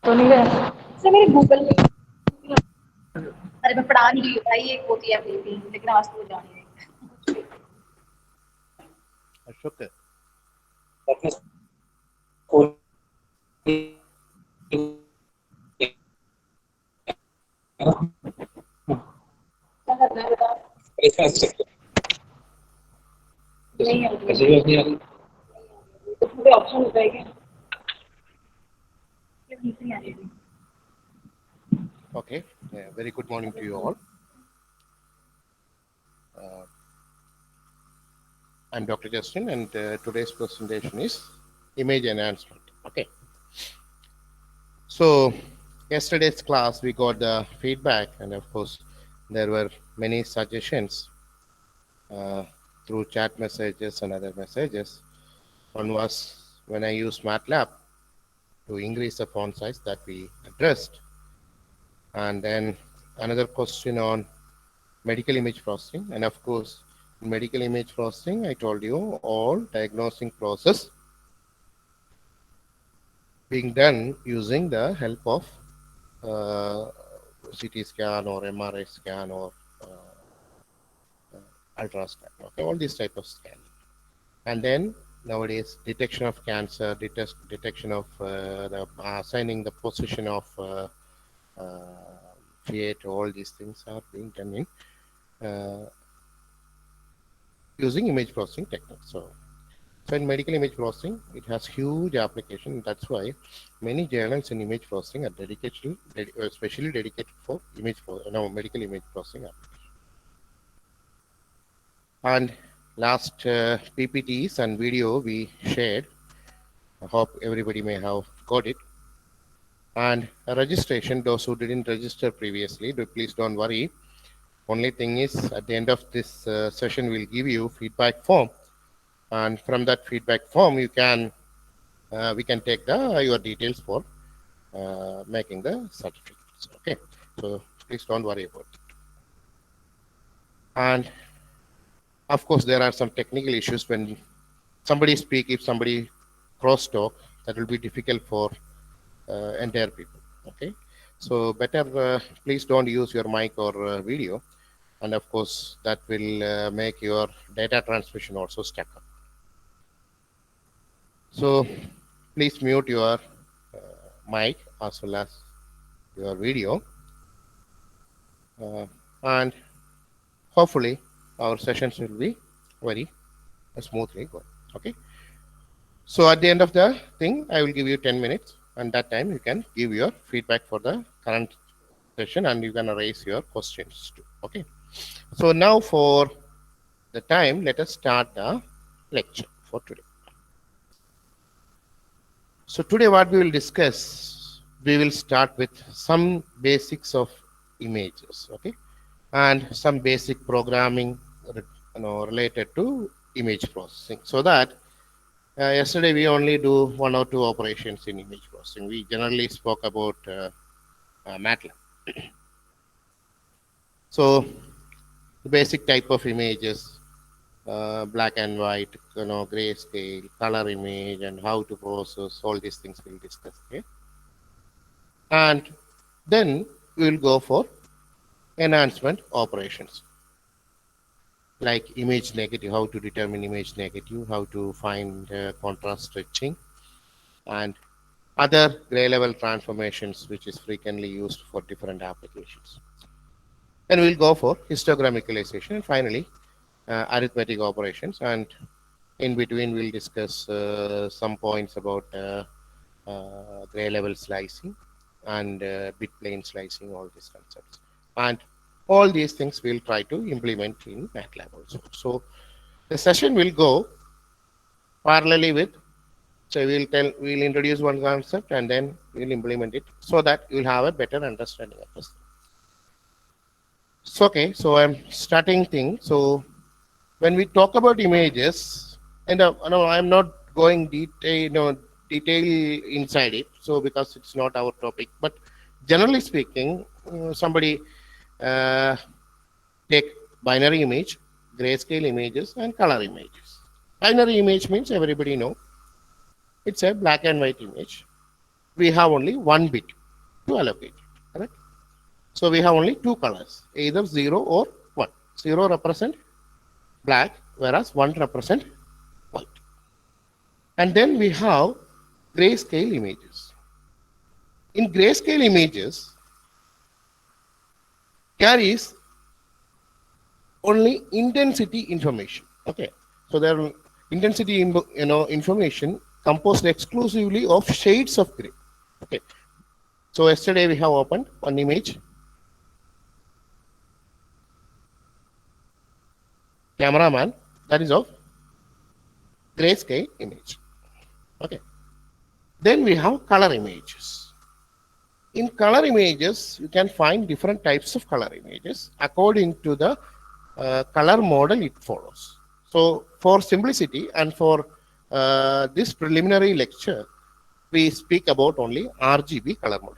तो नहीं गया से मेरे गूगल में। अरे मैं पढ़ा नहीं रही हूँ भाई, एक होती है बेबी, लेकिन आज तो जाने रही। Ashok, अपने स्कूल क्या करना है बता। नहीं आ रही तो पूरे ऑप्शन हो जाएंगे। नहीं आ रही। okay. Very good morning to you all. I'm Dr. Justin, and today's presentation is image enhancement. Okay. So, yesterday's class we got the feedback, and of course, there were many suggestions through chat messages and other messages. One was when I use MATLAB to increase the font size that we addressed, and then another question on medical image processing, and of course, in medical image processing, I told you all diagnosing process being done using the help of CT scan or MRI scan or ultrasound. Okay, all these type of scanning, and then nowadays detection of cancer, detection of assigning the position of Fiat, all these things are being done in using image processing techniques. So in medical image processing, it has huge application. That's why many journals in image processing are dedicated, especially dedicated for medical image processing application. And last PPTs and video we shared. I hope everybody may have got it. And a registration, those who didn't register previously, please don't worry. Only thing is, at the end of this session, we'll give you feedback form, and from that feedback form, you can we can take your details for making the certificates. Okay, so please don't worry about it. And of course, there are some technical issues when somebody speak. If somebody cross talk, that will be difficult for entire people. Okay, so better please don't use your mic or video. And of course, that will make your data transmission also stuck up. So please mute your mic as well as your video. And hopefully our sessions will be very smoothly going. Okay. So at the end of the thing, I will give you 10 minutes, and that time you can give your feedback for the current session, and you can raise your questions too. Okay. So now for the time, let us start the lecture for today. So today what we will discuss, we will start with some basics of images, okay, and some basic programming related to image processing. So that yesterday we only do 1 or 2 operations in image processing. We generally spoke about MATLAB. So the basic type of images, black and white, grayscale, color image, and how to process, all these things we'll discuss here. And then we will go for enhancement operations, like image negative, how to determine image negative, how to find contrast stretching, and other gray level transformations, which is frequently used for different applications. And we'll go for histogram equalization, and finally arithmetic operations, and in between we'll discuss some points about gray level slicing and bit plane slicing, all these concepts. And all these things we'll try to implement in MATLAB also. So the session will go parallelly with, so we'll introduce one concept and then we'll implement it so that you'll have a better understanding of this. So okay, so I'm starting thing. So when we talk about images, and I'm not going detail inside it, so because it's not our topic, but generally speaking, somebody take binary image, grayscale images, and color images. Binary image means everybody know it's a black and white image. We have only one bit. to allocate it, correct? So we have only two colors, either 0 or 1. 0 represent black, whereas 1 represent white. And then we have grayscale images. In grayscale images, carries only intensity information. Okay, so there are intensity information composed exclusively of shades of gray. Okay, so yesterday we have opened one image. Cameraman, that is of grayscale image. Okay, then we have color images. In color images, you can find different types of color images according to the color model it follows. So for simplicity and for this preliminary lecture, we speak about only RGB color model.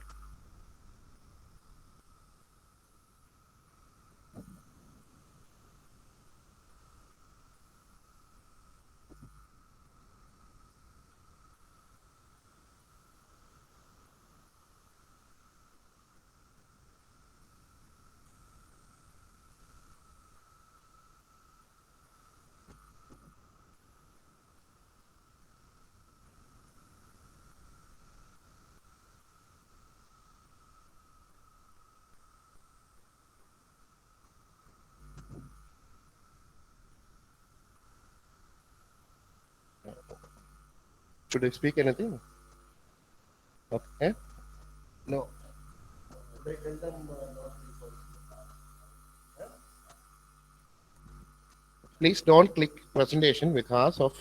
Should I speak anything? Okay. No. They tell them not please don't click presentation because of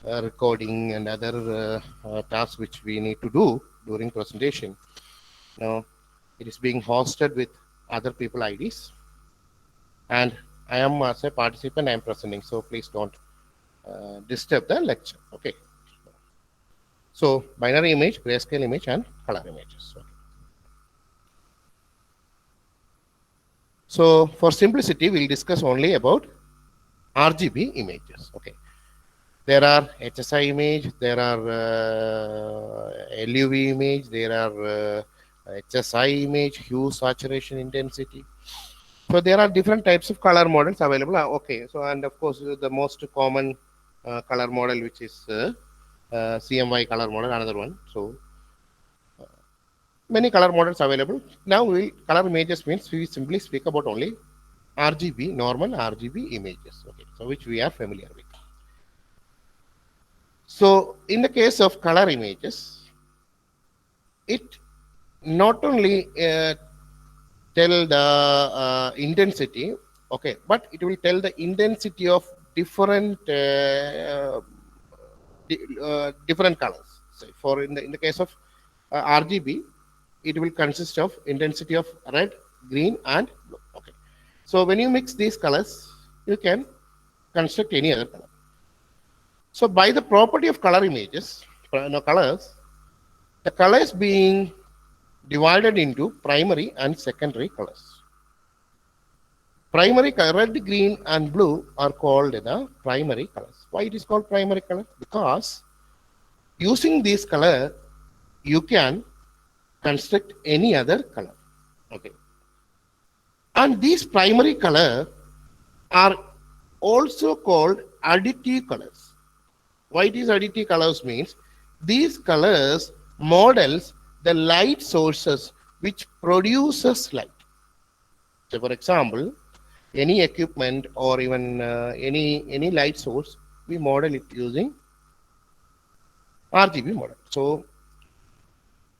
recording and other tasks which we need to do during presentation. Now, it is being hosted with other people IDs, and I am as a participant, I am presenting, so please don't disturb the lecture. Okay. So binary image, grayscale image, and color images. Okay. So for simplicity, we'll discuss only about RGB images. Okay. There are HSI image, there are LUV image, there are HSI image, hue, saturation, intensity. So there are different types of color models available. Okay. So and of course the most common color model, which is CMY color model, another one. So many color models available. Now color images means we simply speak about only RGB, normal RGB images. Okay, so which we are familiar with. So in the case of color images, it not only tell the intensity, okay, but it will tell the intensity of different different colors. So for in the case of RGB, it will consist of intensity of red, green, and blue. Okay. So when you mix these colors, you can construct any other color. So by the property of color images, colors, the colors being divided into primary and secondary colors. Primary color, red, green, and blue are called the primary colors. Why it is called primary color? Because using this color, you can construct any other color. Okay. And these primary color are also called additive colors. Why it is additive colors means these colors models the light sources which produces light. So for example, any equipment or even any light source, we model it using RGB model. So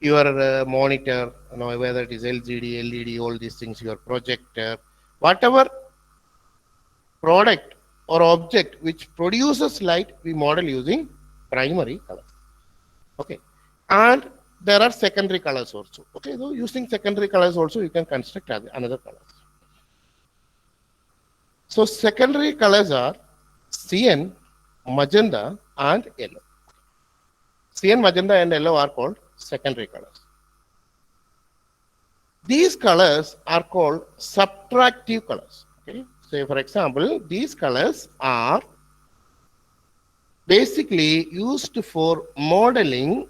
your monitor, whether it is LCD, LED, all these things, your projector, whatever product or object which produces light, we model using primary color. Okay, and there are secondary colors also. Okay, so using secondary colors also you can construct another colors. So secondary colors are cyan, magenta, and yellow. Cyan, magenta, and yellow are called secondary colors. These colors are called subtractive colors. Okay? So for example, these colors are basically used for modeling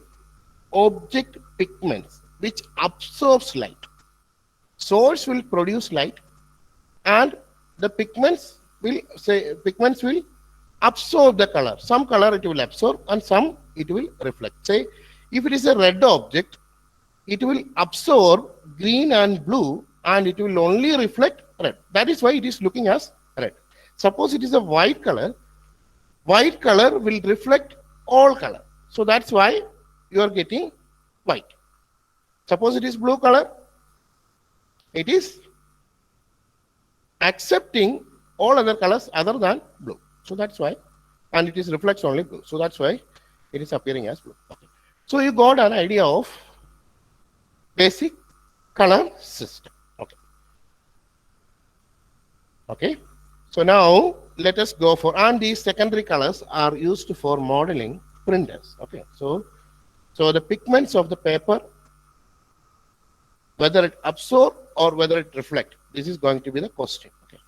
object pigments. which absorbs light. Source will produce light, and the pigments will absorb the color. Some color it will absorb and some it will reflect. Say if it is a red object, it will absorb green and blue and it will only reflect red. That is why it is looking as red. Suppose it is a white color will reflect all color. So that's why you are getting white. Suppose it is blue color, it is accepting all other colors other than blue. So that's why, and it is reflects only blue. So that's why it is appearing as blue. Okay. So you got an idea of basic color system. Okay. Okay. So now let us go for, and these secondary colors are used for modeling printers. Okay. So the pigments of the paper, whether it absorb or whether it reflect, this is going to be the question. Okay.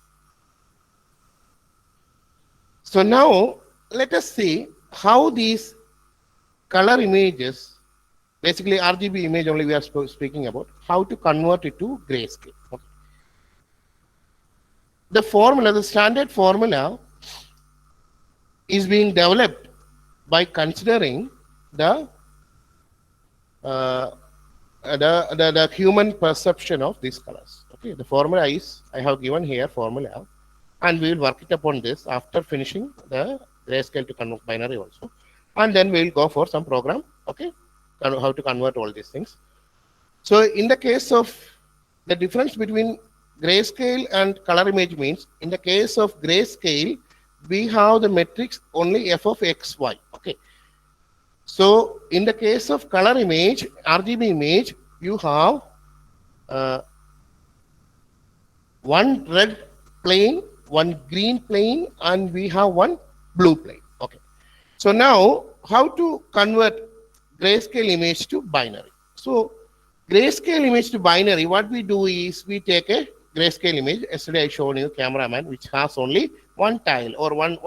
So now let us see how these color images, basically RGB image only we are speaking about, how to convert it to grayscale. Okay. The formula, the standard formula is being developed by considering the human perception of these colors. Okay, the formula is, I have given here formula, and we will work it upon this after finishing the grayscale to convert binary also, and then we will go for some program. Okay, how to convert all these things. So in the case of the difference between grayscale and color image means, in the case of grayscale, we have the matrix only f of x, y. Okay. So in the case of color image, RGB image, you have one red plane, one green plane, and we have one blue plane. Okay. So now how to convert grayscale image to binary? So grayscale image to binary, what we do is we take a grayscale image. Yesterday I showed you cameraman, which has only one tile or one.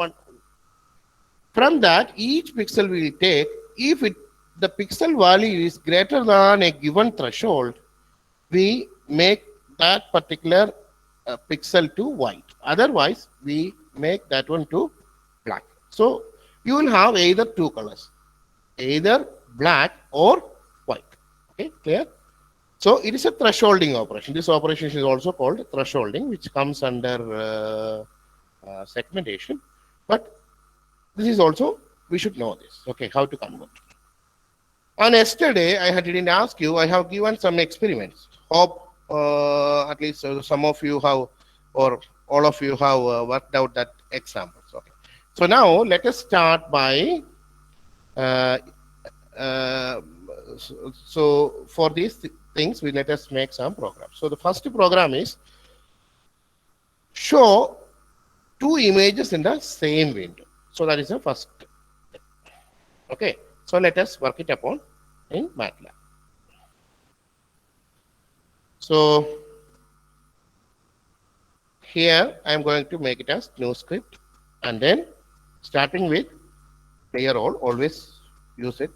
From that, each pixel we will take. If the pixel value is greater than a given threshold, we make that particular pixel to white. Otherwise, we make that one to black. So you will have either two colors, either black or white. Okay, clear? So it is a thresholding operation. This operation is also called thresholding, which comes under segmentation. But this is also, we should know this. Okay, how to convert. On yesterday, I didn't ask you, I have given some experiments. Hope at least some of you have, or all of you have worked out that examples. Okay. So now let us start by, so for these things, let us make some programs. So the first program is show two images in the same window. So that is the first. Okay. So let us work it upon in MATLAB. So here I am going to make it as new script, and then starting with clear all, always use it.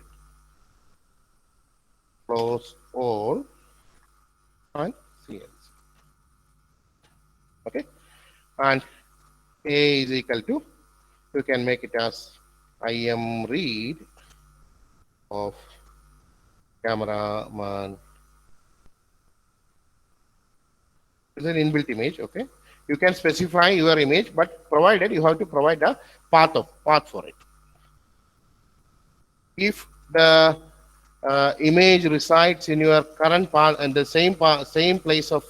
Close all and CLC. Okay. And A is equal to, you can make it as IM read of cameraman. It's an inbuilt image. Okay. You can specify your image, but provided you have to provide a path for it. If the image resides in your current path and the same place of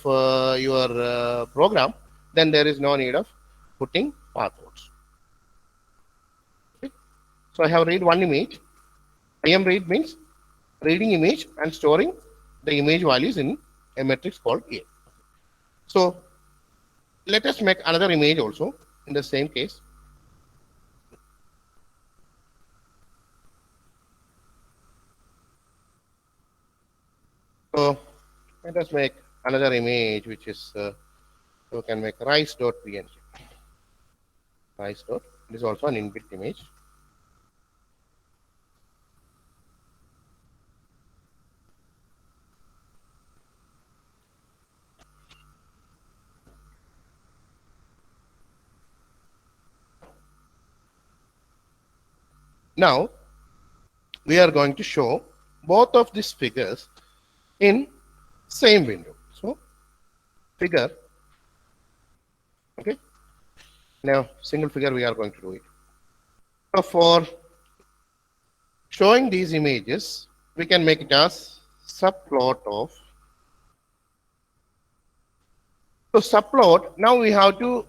your program, then there is no need of putting pathwords. Okay. So I have read one image. IM read means reading image and storing the image values in a matrix called A. So let us make another image also in the same case. So let us make another image, which is you can make rice.png. Rice. It is also an inbuilt image. Now we are going to show both of these figures in same window. So figure, okay. Now single figure we are going to do it. So for showing these images, we can make it as subplot of. So subplot, now we have to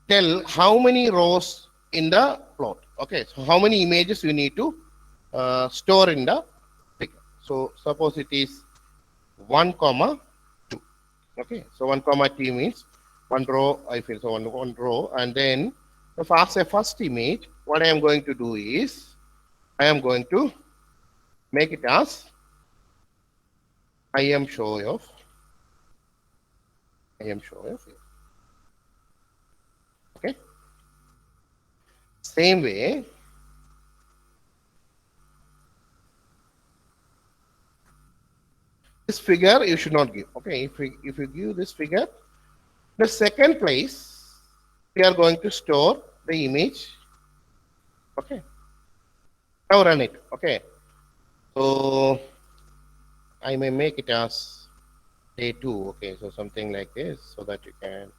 tell how many rows in the plot. Okay, so how many images you need to store in the figure. So suppose it is 1 comma 2. Okay, so 1 comma 2 means one row, I feel so one row, and then as a first image, what I am going to do is I am going to make it as I am show of okay. Same way, this figure you should not give. Okay, if you give this figure, the second place we are going to store the image. Okay, now run it. Okay, so I may make it as day 2. Okay, so something like this, so that you can.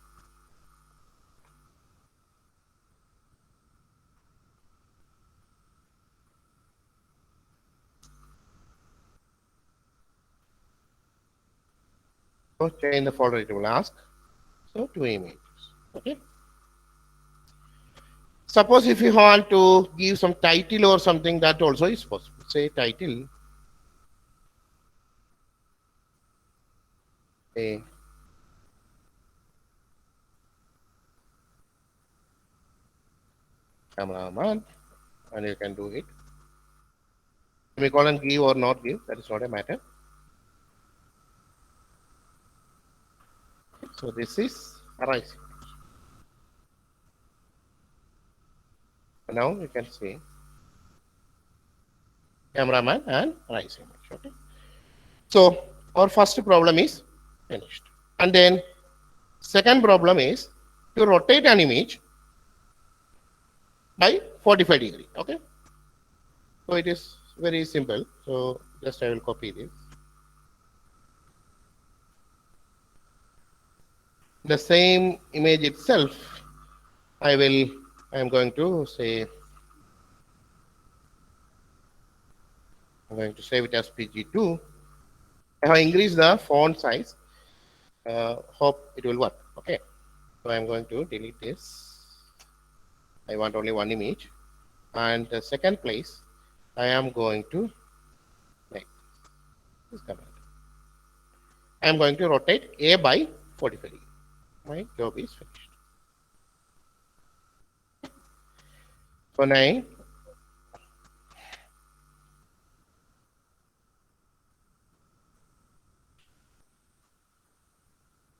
So change the folder, it will ask. So 2 images. Okay. Suppose if you want to give some title or something, that also is possible. Say title. Say cameraman, and you can do it. Semicolon give or not give, that is not a matter. So this is arise. Now you can see cameraman and arise image. Okay. So our first problem is finished. And then second problem is to rotate an image by 45 degree. Okay. So it is very simple. So just I will copy this. The same image itself, I am going to say, I'm going to save it as PG2. I have increased the font size. Hope it will work. Okay. So I'm going to delete this. I want only one image. And the second place, I am going to make this command. I am going to rotate A by 45 degree. My job is finished. So now,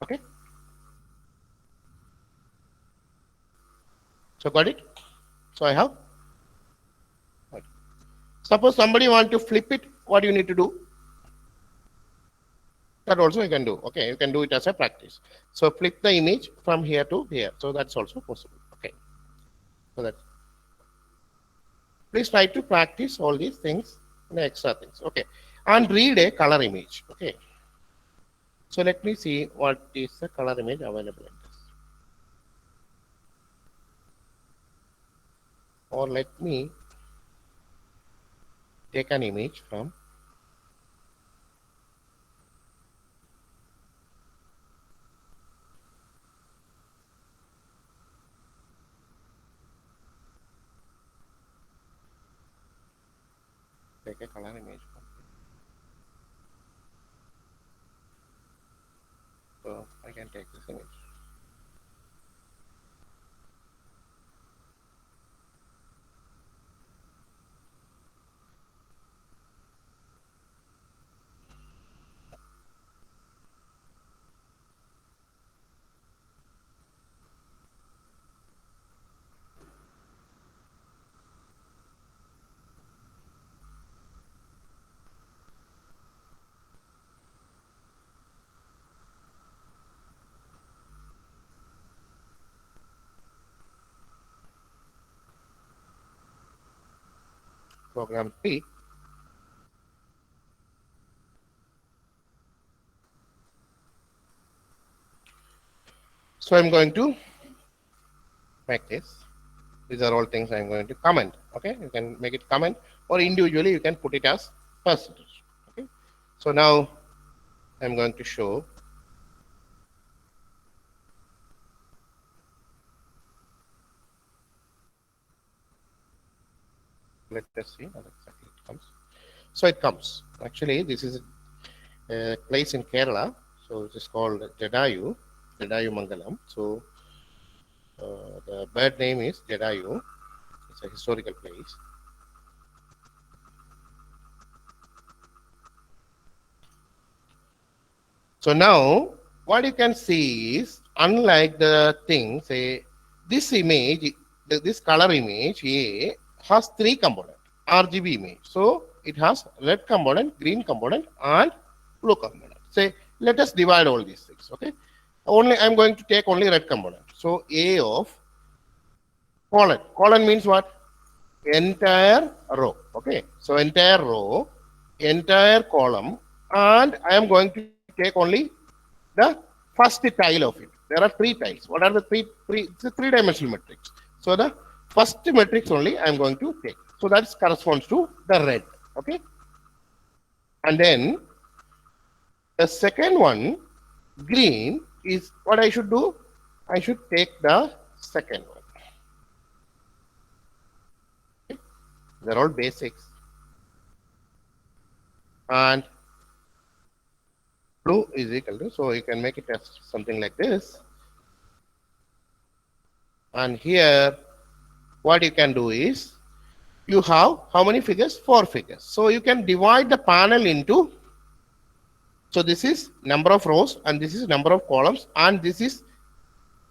okay. So got it? So I have. Suppose somebody want to flip it, what do you need to do? That also you can do. Okay, you can do it as a practice. So flip the image from here to here. So that's also possible. Okay. So that. Please try to practice all these things, the extra things. Okay. And read a color image. Okay. So let me see what is the color image available in this. Or let me take an image from take a color image from. So I can take this image. program 3. So I'm going to make this. These are all things I'm going to comment. Okay, you can make it comment, or individually you can put it as percentage. Okay, so now I'm going to show. Let us see how exactly it comes. So it comes. Actually, this is a place in Kerala. So it is called Jadayu Mangalam. So the bird name is Jadayu. It's a historical place. So now what you can see is, unlike the thing, say this image, this color image A has 3 components, RGB image. So it has red component, green component, and blue component. Say let us divide all these things. Okay, only I'm going to take only red component. So A of colon. Colon means what? Entire row. Okay, so entire row, entire column, and I am going to take only the first tile of it. There are 3 tiles. What are the three? It's a 3-dimensional matrix. So the first matrix only I am going to take. So that corresponds to the red. Okay, and then the second one, green, is what I should do. I should take the second one. Okay. They're all basics. And blue is equal to, so you can make it as something like this. And here, what you can do is, you have how many figures? 4 figures. So you can divide the panel into, so this is number of rows, and this is number of columns, and this is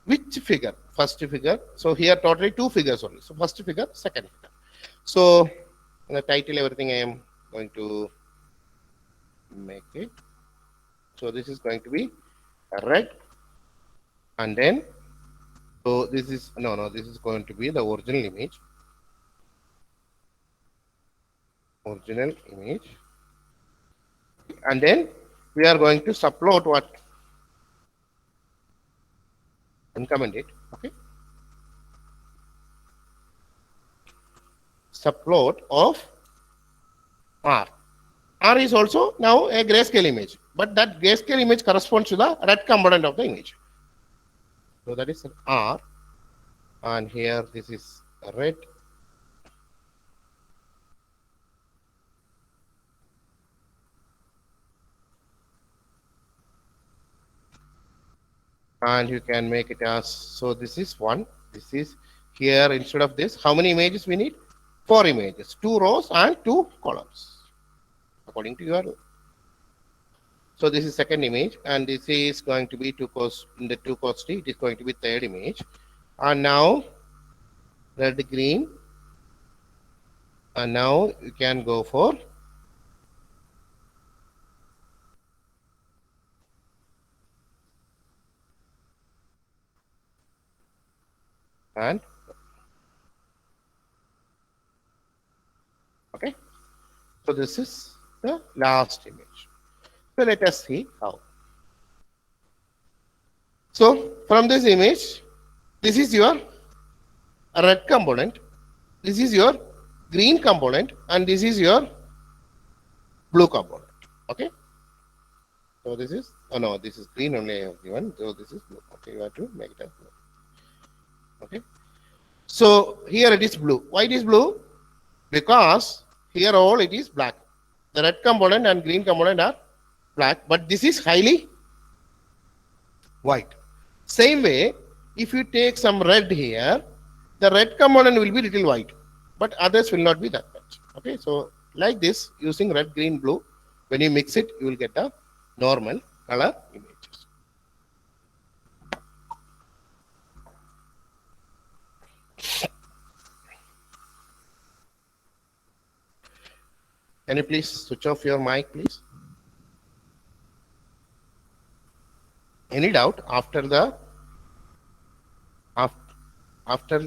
which figure? First figure. So here totally 2 figures only. So first figure, second figure. So in the title, everything I am going to make it. So this is going to be red, and then, so this is, this is going to be the original image. Original image. And then we are going to subplot what? Uncomment it. Okay. Subplot of R. R is also now a grayscale image, but that grayscale image corresponds to the red component of the image. So that is an R, and here this is red. And you can make it as, so this is 1, this is here, instead of this, how many images we need? 4 images, 2 rows and 2 columns. According to your, so this is second image, and this is going to be 2 cos, in the 2 cos t, it is going to be third image. And now red, green, and now you can go for and okay. So this is the last image. So let us see how. So from this image, this is your red component, this is your green component, and this is your blue component. Okay. So this is, oh no, this is green only I have given. So this is blue. Okay, you have to make it as blue. Okay. So here it is blue. Why it is blue? Because here all it is black. The red component and green component are black, but this is highly white. Same way, if you take some red here, the red component will be little white, but others will not be that much. Okay, so like this, using red, green, blue, when you mix it, you will get a normal color images. Can you please switch off your mic, please? Any doubt? After the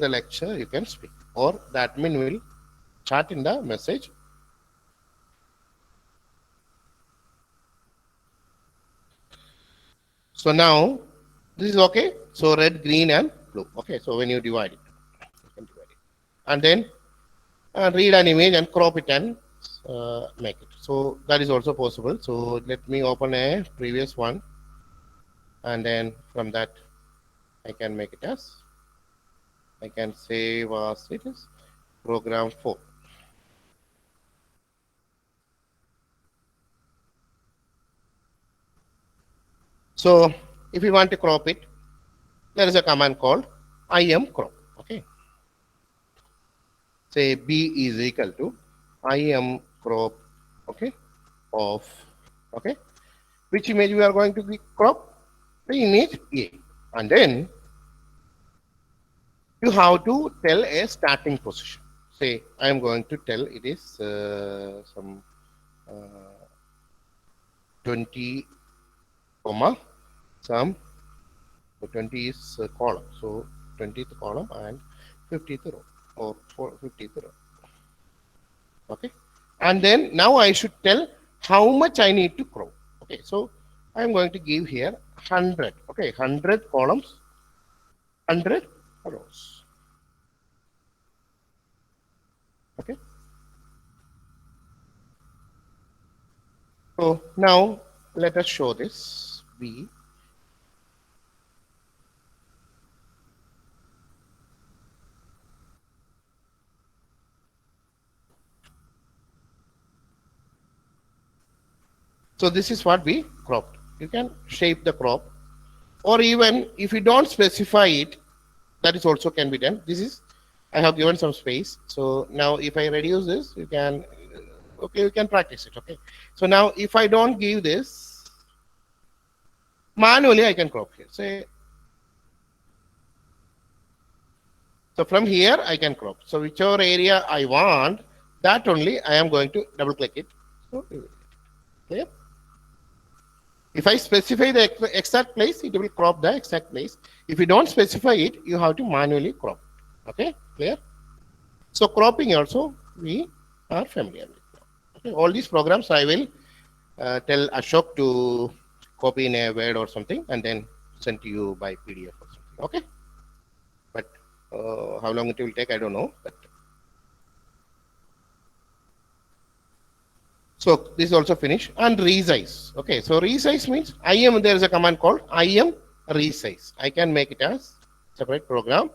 lecture, you can speak, or the admin will chat in the message. So now this is okay. So red, green, and blue. Okay. So when you divide it, you can divide it, and then read an image and crop it and make it. So that is also possible. So let me open a previous one, and then from that I can make it as, I can save as it is program 4. So if you want to crop it, there is a command called imcrop. Okay. Say b is equal to imcrop. Okay. Of. Okay. Which image we are going to crop? The image A. And then you have to tell a starting position. Say I am going to tell it is some 20 comma some, so 20 is column, so 20th column and 50th row or 50th row. Okay, and then now I should tell how much I need to crop. Okay, so I am going to give here 100. Okay, 100 columns, 100 rows. Okay, so now let us show this B. So this is what we cropped. You can shape the crop, or even if you don't specify it, that is also can be done. This is, I have given some space. So now if I reduce this, you can, okay, you can practice it. Okay. So now if I don't give this, manually I can crop here. Say, so from here I can crop. So whichever area I want, that only I am going to double click it. So, clear? If I specify the exact place, it will crop the exact place. If you don't specify it, you have to manually crop. Okay, clear? So cropping also we are familiar with. Okay, all these programs I will tell Ashok to copy in a Word or something and then send to you by PDF or something. Okay, but how long it will take, I don't know. But so this is also finished. And resize. Okay, so resize means there is a command called resize. I can make it as separate program.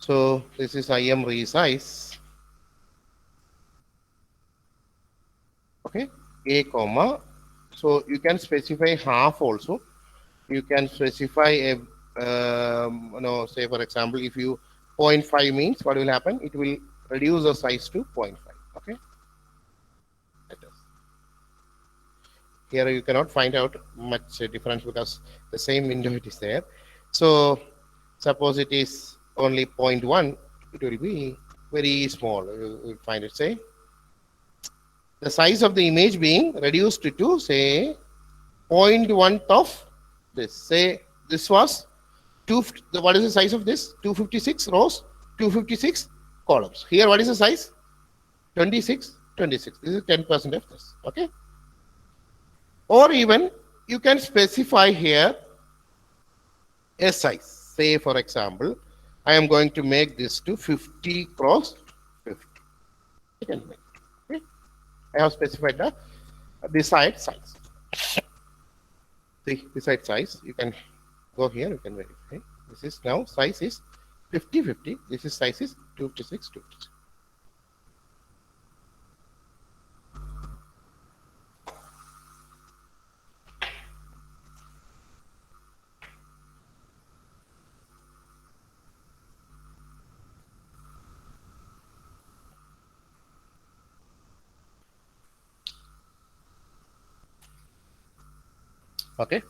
So this is resize. Okay, a comma. So you can specify half also. You can specify a say for example, if you 0.5 means what will happen? It will reduce the size to 0.5. Okay. Here you cannot find out much difference because the same window it is there. So suppose it is only 0.1, it will be very small. You will find it, say the size of the image being reduced to say 0.1 of this. Say this was what is the size of this? 256 rows, 256 columns. Here what is the size? 26. This is 10% of this. Okay. Or even you can specify here a size. Say for example, I am going to make this to 50 cross 50. You can make it. Okay. I have specified the beside size. See, beside size, you can go here, you can verify. This is now size is 50, 50. This is size is 256, 256. Okay.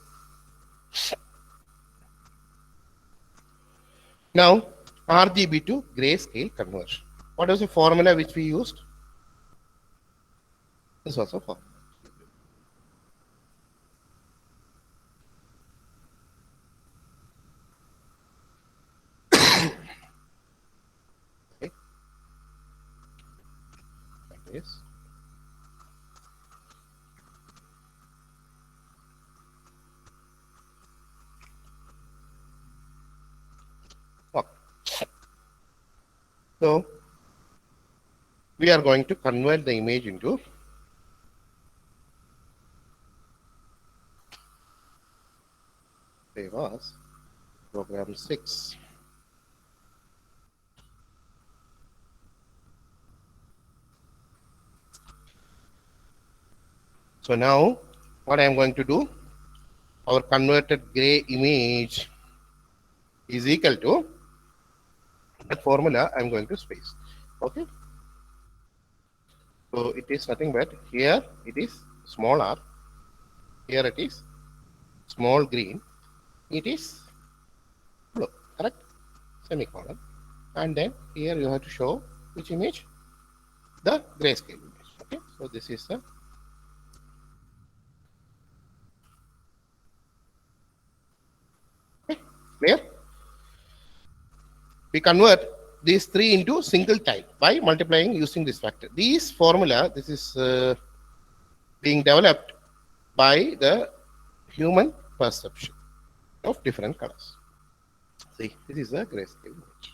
Now, RGB to grayscale conversion. What is the formula which we used? This was a formula. this. Okay. So we are going to convert the image into say was program 6. So now what I am going to do, our converted gray image is equal to that formula I am going to space. Okay. So it is nothing but here it is small r, here it is small green, it is blue, correct? Semicolon. And then here you have to show which image? The grayscale image. Okay. So this is the clear? We convert these three into single type by multiplying using this factor. This formula, this is being developed by the human perception of different colors. See, this is a grayscale image.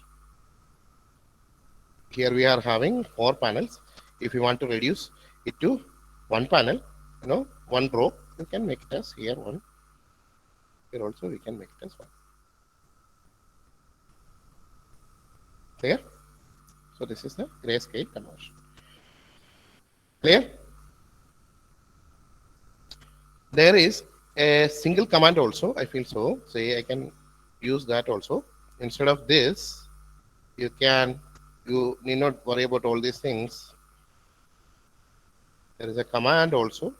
Here we are having 4 panels. If you want to reduce it to one panel, one row, you can make it as here one. Here also we can make it as one. Clear? So this is the grayscale conversion. Clear? There is a single command also, I feel so. Say I can use that also. Instead of this, you need not worry about all these things. There is a command also.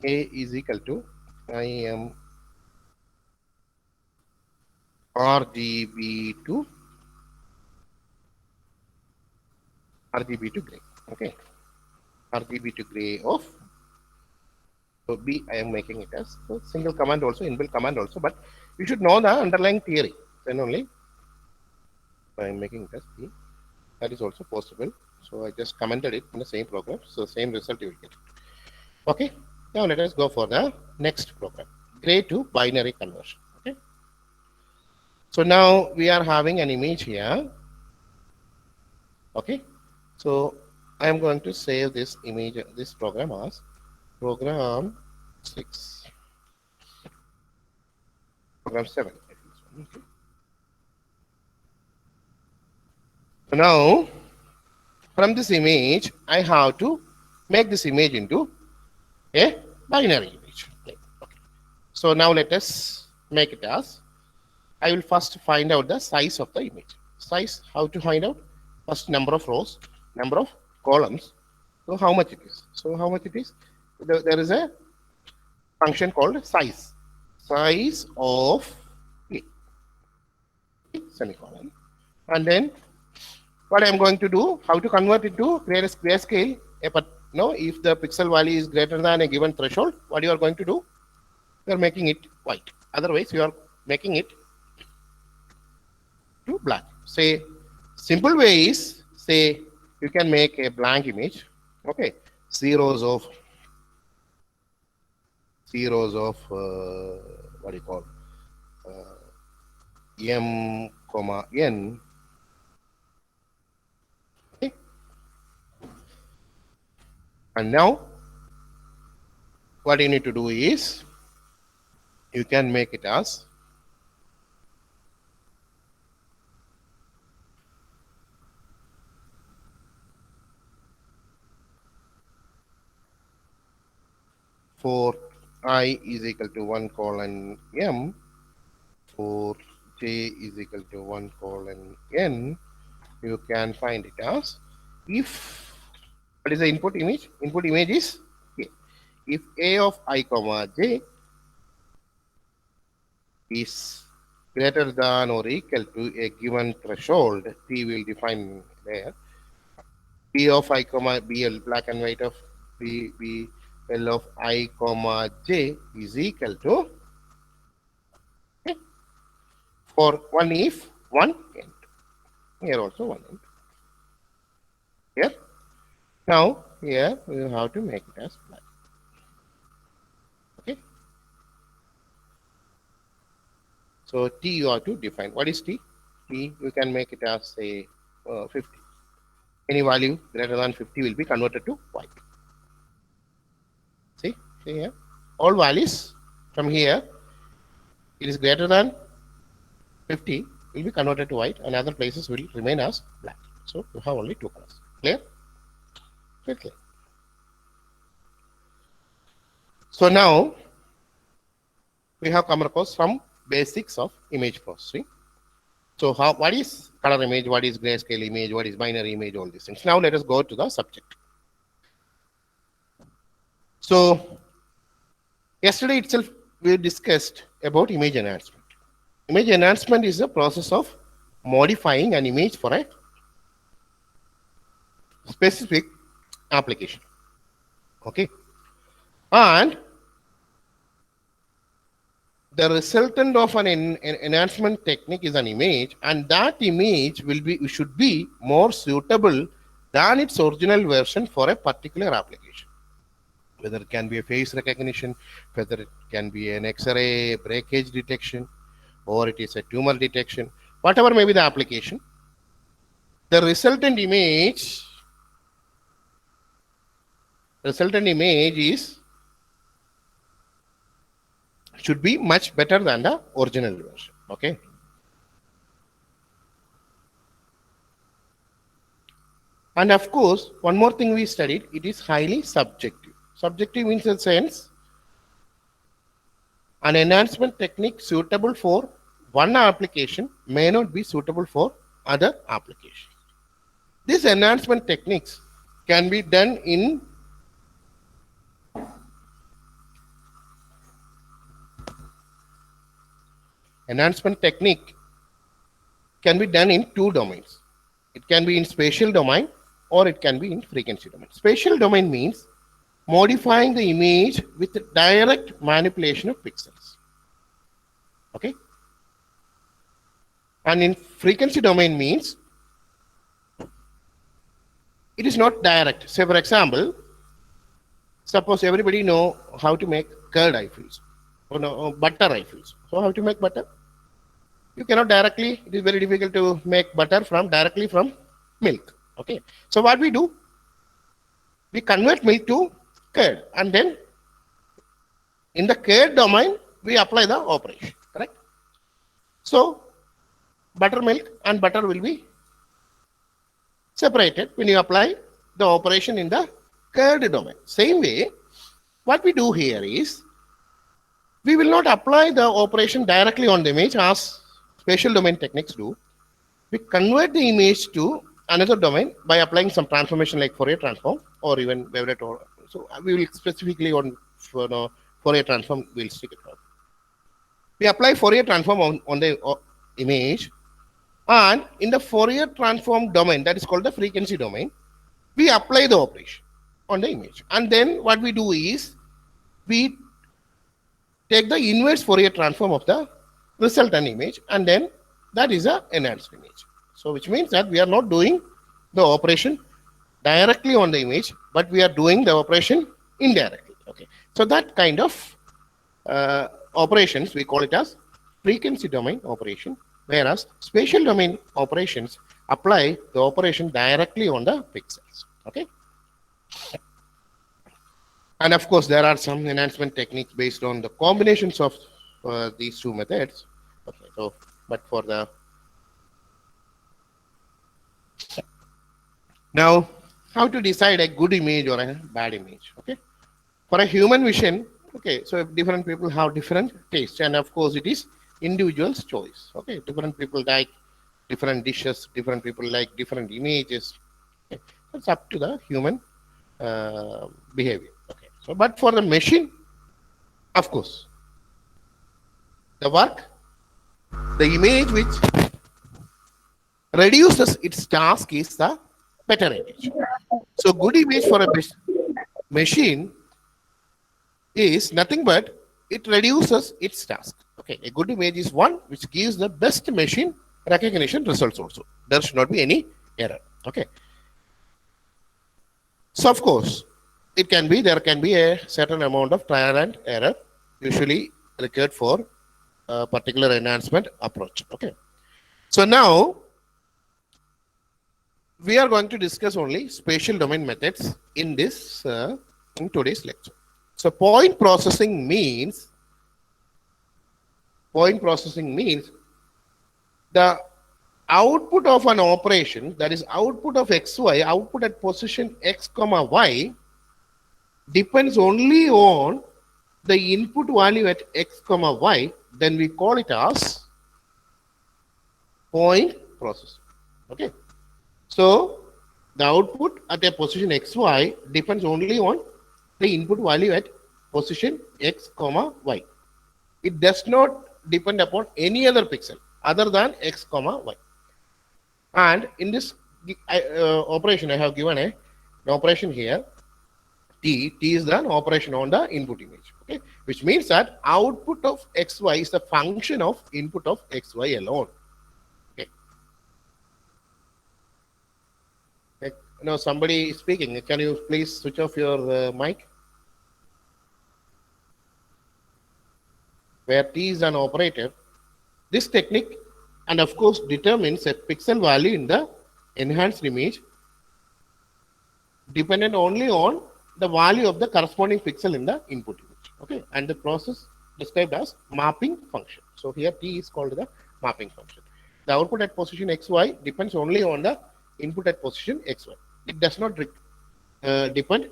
A is equal to IM RGB to gray. Okay. RGB to gray of so B I am making it as so single command also, inbuilt command also, but you should know the underlying theory. Then only I am making it as B. That is also possible. So I just commented it in the same program. So same result you will get. Okay. Now let us go for the next program. Gray to binary conversion. Okay. So now we are having an image here. Okay. So I am going to save this image, this program as program 6. Program 7. Okay. So now from this image, I have to make this image into a binary image. Okay. So now let us make it as, I will first find out the size of the image. Size, how to find out? First number of rows, number of columns. So how much it is? So how much it is? There is a function called size. Size of A. Semicolon. And then what I am going to do, how to convert it to grayscale. But no, if the pixel value is greater than a given threshold, what you are going to do? You are making it white. Otherwise, you are making it to black. Say, simple way is, say, you can make a blank image. Okay, zeros of what do you call m comma n. Okay. And now what you need to do is you can make it as for I is equal to 1 colon m, for j is equal to 1 colon n, you can find it as if, what is the input image? Input image is A. If A of I comma j is greater than or equal to a given threshold, P will define there. P of I comma BL, black and white of BL of I comma j is equal to, okay, for one if, one end. Here also one end. Here. Now here we have to make it as black. Okay. So T you have to define. What is T? T you can make it as say 50. Any value greater than 50 will be converted to white. See here, all values from here, it is greater than 50 will be converted to white, and other places will remain as black. So you have only two colors. Clear? Okay. So now we have come across some basics of image processing. So what is color image, what is grayscale image, what is binary image, all these things. Now let us go to the subject. So yesterday itself we discussed about image enhancement. Image enhancement is a process of modifying an image for a specific application. Okay. And the resultant of an enhancement technique is an image, and that image should be more suitable than its original version for a particular application. Whether it can be a face recognition, whether it can be an X-ray breakage detection, or it is a tumor detection, whatever may be the application, the resultant image should be much better than the original version. Okay. And of course, one more thing we studied, it is highly subjective. Subjective means in sense, an enhancement technique suitable for one application may not be suitable for other applications. These enhancement techniques can be done in two domains. It can be in spatial domain or it can be in frequency domain. Spatial domain means modifying the image with direct manipulation of pixels. Okay. And in frequency domain means it is not direct. Say for example, suppose everybody know how to make curd Eiffels or butter Eiffels. So how to make butter? You cannot directly, it is very difficult to make butter directly from milk. Okay. So what we do? We convert milk to curd, and then in the curd domain, we apply the operation. Correct? So buttermilk and butter will be separated when you apply the operation in the curd domain. Same way, what we do here is, we will not apply the operation directly on the image as spatial domain techniques do. We convert the image to another domain by applying some transformation like Fourier transform or even Wavelet. So we will specifically on Fourier transform, we'll stick it out. We apply Fourier transform on the image, and in the Fourier transform domain, that is called the frequency domain, we apply the operation on the image. And then what we do is, we take the inverse Fourier transform of the resultant image, and then that is a enhanced image. So which means that we are not doing the operation directly on the image, but we are doing the operation indirectly. Okay. So that kind of operations, we call it as frequency domain operation, whereas spatial domain operations apply the operation directly on the pixels. Okay. And of course, there are some enhancement techniques based on the combinations of these two methods. Okay. So, but for the now, how to decide a good image or a bad image? Okay. For a human vision, okay, so different people have different tastes, and of course, it is individual's choice. Okay, different people like different dishes, different people like different images. Okay. It's up to the human behavior. Okay, so but for the machine, of course, the image which reduces its task is the better image. So good image for a machine is nothing but it reduces its task. Okay, a good image is one which gives the best machine recognition results also. There should not be any error. Okay. So of course, there can be a certain amount of trial and error usually required for a particular enhancement approach. Okay. So now we are going to discuss only spatial domain methods in today's lecture. So point processing means the output of an operation, that is output of xy, output at position x comma y, depends only on the input value at x comma y. Then we call it as point processing. Okay. So the output at a position xy depends only on the input value at position x comma y. It does not depend upon any other pixel other than x comma y. And in this operation, I have given an operation here. T is the operation on the input image. Okay, which means that output of xy is the function of input of xy alone. Okay. Now somebody is speaking. Can you please switch off your mic? Where T is an operator, this technique and of course determines a pixel value in the enhanced image dependent only on the value of the corresponding pixel in the input image. Okay, and the process described as mapping function. So here T is called the mapping function. The output at position xy depends only on the input at position xy. It does not depend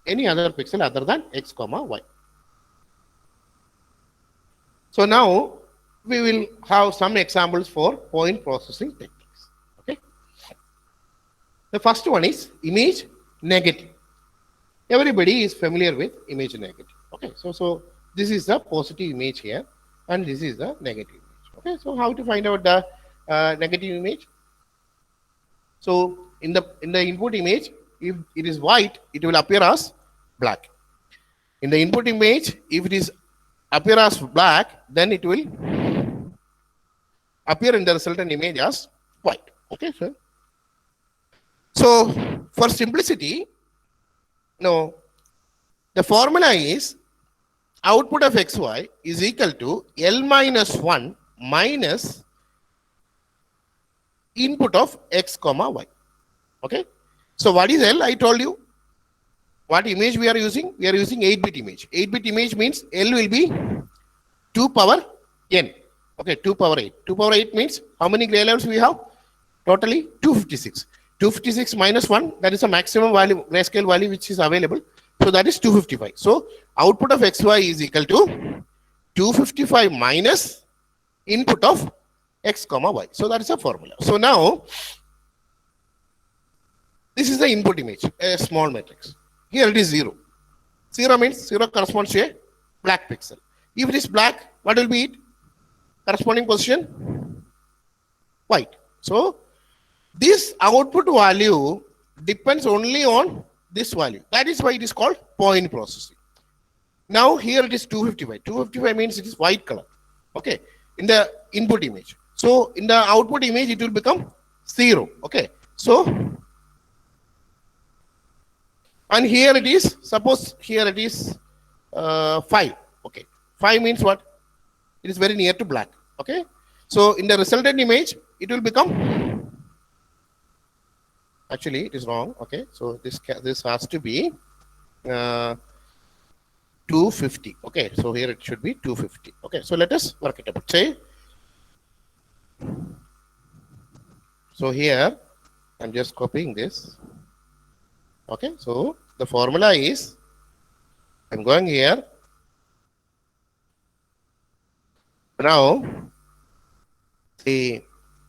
any other pixel other than x comma y. So now we will have some examples for point processing techniques. Okay. The first one is image negative. Everybody is familiar with image negative. Okay. So this is the positive image here, and this is the negative image. Okay. So how to find out the negative image? So in the input image, if it is white, it will appear as black. In the input image, if it is appear as black, then it will appear in the resultant image as white. Okay, sir. So for simplicity, no, the formula is output of xy is equal to L minus 1 minus input of x comma y. Okay. So what is L? I told you. What image we are using? We are using 8-bit image. 8-bit image means L will be 2 power n. Okay, 2 power 8. 2 power 8 means how many gray levels we have? Totally 256. 256 minus 1, that is the maximum value, grayscale value which is available. So that is 255. So output of xy is equal to 255 minus input of x comma y. So that is a formula. So now this is the input image, a small matrix. Here it is 0. 0 means 0 corresponds to a black pixel. If it is black, what will be it? Corresponding position? White. So this output value depends only on this value. That is why it is called point processing. Now here it is 255. 255 means it is white color. Okay. In the input image. So in the output image, it will become 0. Okay. So and here it is, suppose here it is 5. Okay. 5 means what? It is very near to black. Okay. So in the resultant image, it will become, actually it is wrong. Okay. So this has to be 250. Okay. So here it should be 250. Okay. So let us work it out. Say, so here I'm just copying this. Okay. So the formula is, I'm going here. Now, say,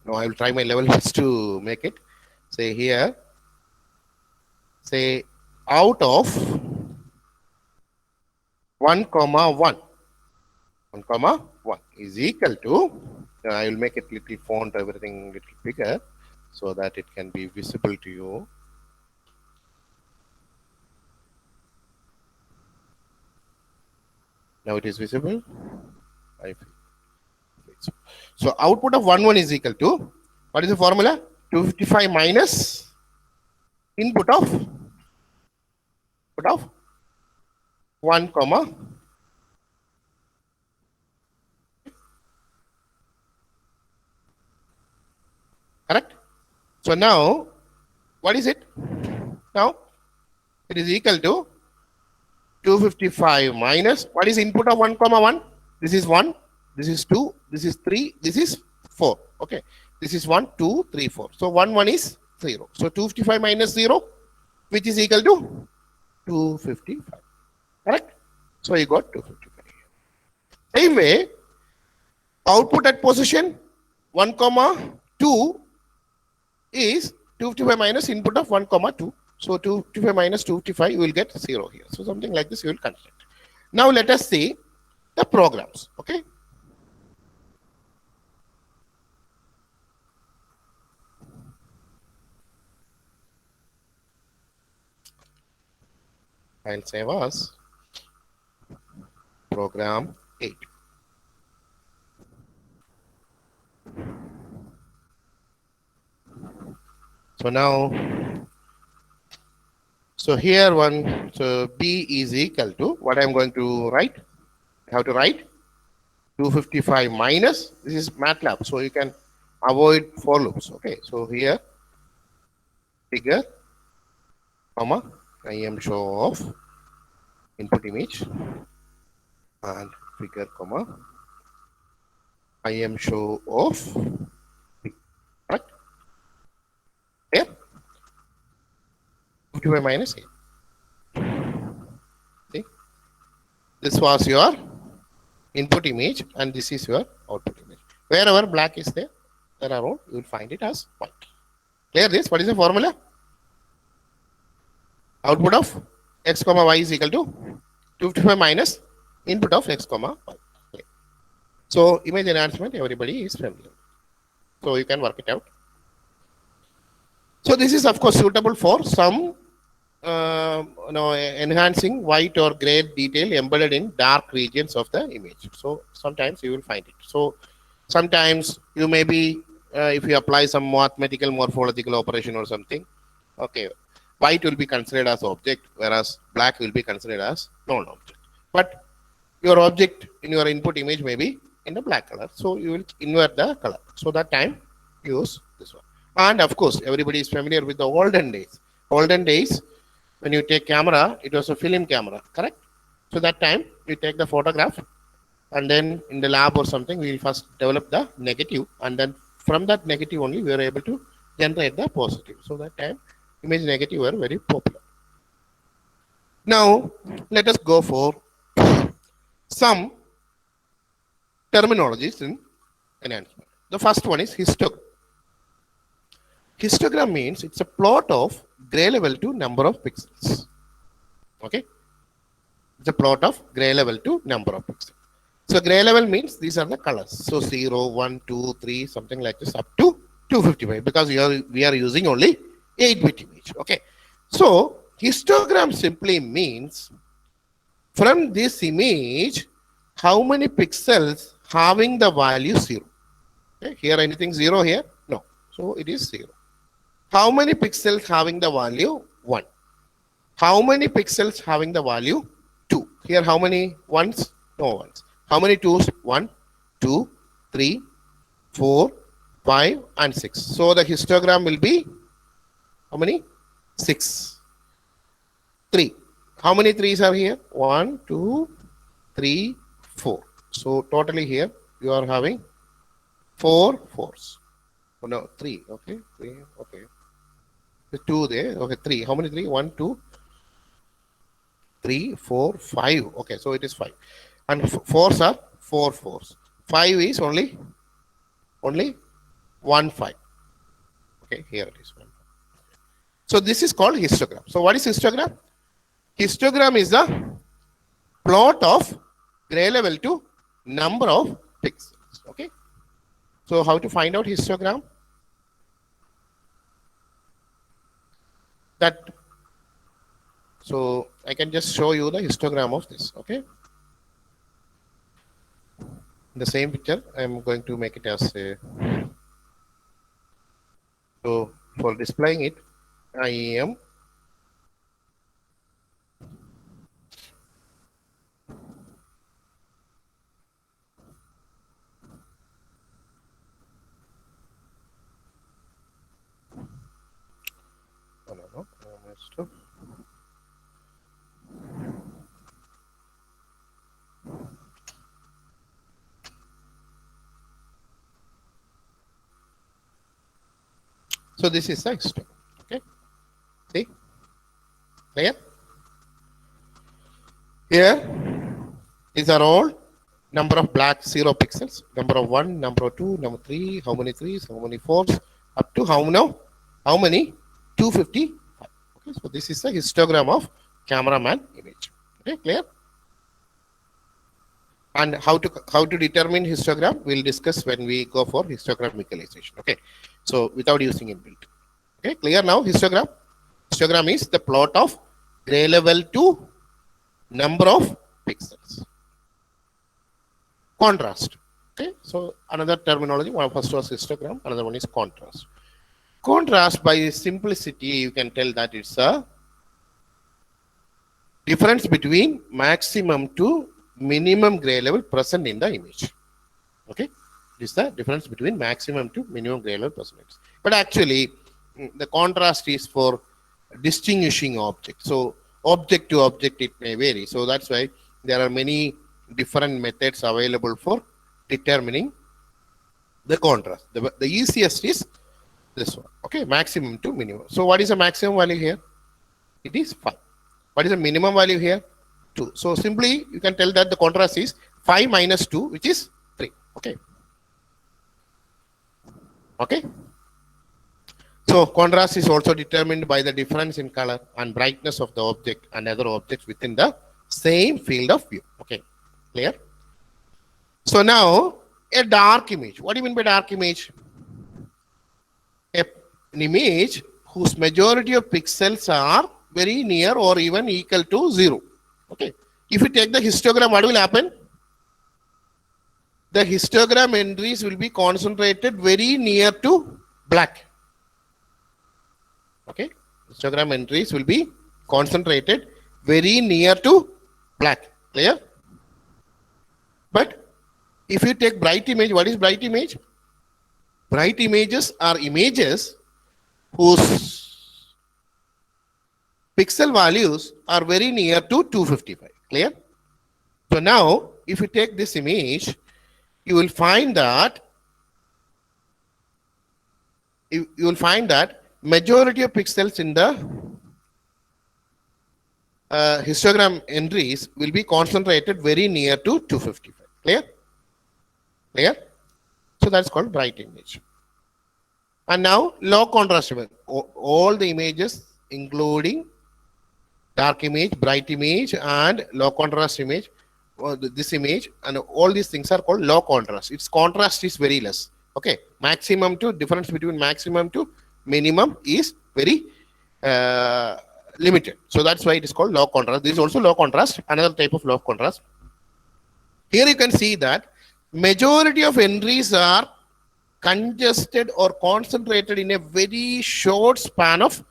no, I will try my level best to make it. Say here, say out of 1 comma 1. 1 comma 1 is equal to, I will make it little font, everything little bigger so that it can be visible to you. Now it is visible. So output of 1 is equal to, what is the formula? 255 minus input of Input of 1 comma. Correct? So now, what is it? Now, it is equal to 255 minus, what is input of 1 comma 1? This is 1, this is 2, this is 3, this is 4. Okay. This is 1, 2, 3, 4. So 1 is 0. So 255 minus 0, which is equal to 255. Correct? So you got 255. Same way, output at position 1 comma 2 is 255 minus input of 1 comma 2. So 255 minus 255, you will get 0 here. So something like this you will construct. Now let us see the programs. Okay. I'll save as program 8. So now, so here one, so B is equal to what I'm going to write. I have to write 255 minus, this is MATLAB, so you can avoid for loops. Okay, so here figure, comma, I am show of input image and figure, comma, I am show of right? Here 55 minus 8. See, this was your input image and this is your output image. Wherever black is there around, you will find it as white. Clear this? What is the formula? Output of x comma y is equal to 255 minus input of x comma y. Okay. So image enhancement, everybody is familiar. So you can work it out. So this is of course suitable for some enhancing white or gray detail embedded in dark regions of the image. So sometimes you will find it. So sometimes you may be, if you apply some mathematical morphological operation or something, okay, white will be considered as object, whereas black will be considered as non-object. But your object in your input image may be in the black color. So you will invert the color. So that time use this one. And of course, everybody is familiar with the olden days. Olden days, when you take camera, it was a film camera, correct? So that time you take the photograph and then in the lab or something, we will first develop the negative and then from that negative only we are able to generate the positive. So that time image negative were very popular. Now let us go for some terminologies in enhancement. The first one is histogram. Histogram means it's a plot of gray level to number of pixels. Okay, it's a plot of gray level to number of pixels. So gray level means these are the colors. So 0, 1, 2, 3, something like this up to 255 because we are using only 8-bit image. Okay, so histogram simply means from this image how many pixels having the value 0. Okay, here anything 0 here? No. So it is 0. How many pixels having the value 1? How many pixels having the value 2? Here how many ones? No ones. How many twos? 1, 2, 3, 4, 5 and 6. So the histogram will be how many? 6. 3. How many threes are here? 1, 2, 3, 4. So totally here you are having 4 fours. Oh, no, 3. Okay, 3. Okay. The 2 there. Okay, 3. How many 3? 1, 2, 3, 4, 5. Okay, so it is 5. And 4s are 4 fours. 5 is only 1 5. Okay, here it is 1. So this is called histogram. So what is histogram? Histogram is the plot of gray level to number of pixels. Okay. So how to find out histogram? That, so I can just show you the histogram of this. Okay. The same picture, I am going to make it as a, so for displaying it, I am Stop. So this is the histogram. Okay. See? Clear? Here, these are all number of black 0 pixels, number of 1, number of 2, number 3, how many 3s, how many 4s, up to how many 255. Okay, so this is the histogram of cameraman image. Okay, clear? And how to determine histogram, we'll discuss when we go for histogram equalization. Okay, so without using inbuilt. Okay, clear now? Histogram. Histogram is the plot of gray level to number of pixels. Contrast. Okay, so another terminology. One first was histogram, another one is contrast. Contrast, by simplicity, you can tell that it's a difference between maximum to minimum gray level present in the image. Okay, this is the difference between maximum to minimum gray level present. But actually, the contrast is for distinguishing objects. So object to object it may vary. So that's why there are many different methods available for determining the contrast. The easiest is this one. Okay, maximum to minimum. So what is the maximum value here? It is 5. What is the minimum value here? 2. So simply you can tell that the contrast is 5 minus 2, which is 3. Okay. Okay. So contrast is also determined by the difference in color and brightness of the object and other objects within the same field of view. Okay, clear? So now a dark image. What do you mean by dark image? An image whose majority of pixels are very near or even equal to 0. Okay. If you take the histogram, what will happen? The histogram entries will be concentrated very near to black. Okay, histogram entries will be concentrated very near to black. Clear? But if you take bright image, what is bright image? Bright images are images whose pixel values are very near to 255. Clear? So now, if you take this image, you will find that majority of pixels in the histogram entries will be concentrated very near to 255. Clear? Clear? So that's called bright image. And now low contrast image. All the images, including dark image, bright image, and low contrast image, this image, and all these things are called low contrast. Its contrast is very less. Okay, maximum to difference between maximum to minimum is very limited. So that's why it is called low contrast. This is also low contrast, another type of low contrast. Here you can see that majority of entries are congested or concentrated in a very short span of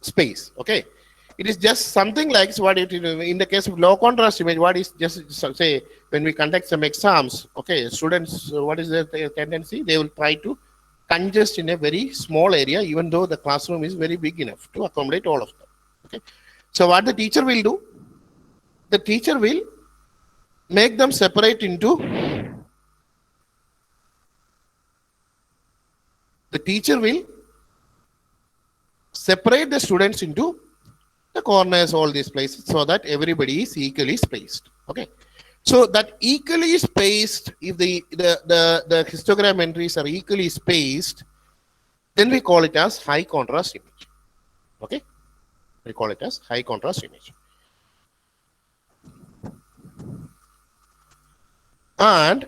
space. Okay, it is just something like what it is in the case of low contrast image. What is just say when we conduct some exams, okay, students, what is their tendency? They will try to congest in a very small area, even though the classroom is very big enough to accommodate all of them. Okay, so what the teacher will do? The teacher will make them separate into. The teacher will separate the students into the corners, all these places, so that everybody is equally spaced. Okay, so that equally spaced, if the histogram entries are equally spaced, then we call it as high contrast image. Okay, we call it as high contrast image. And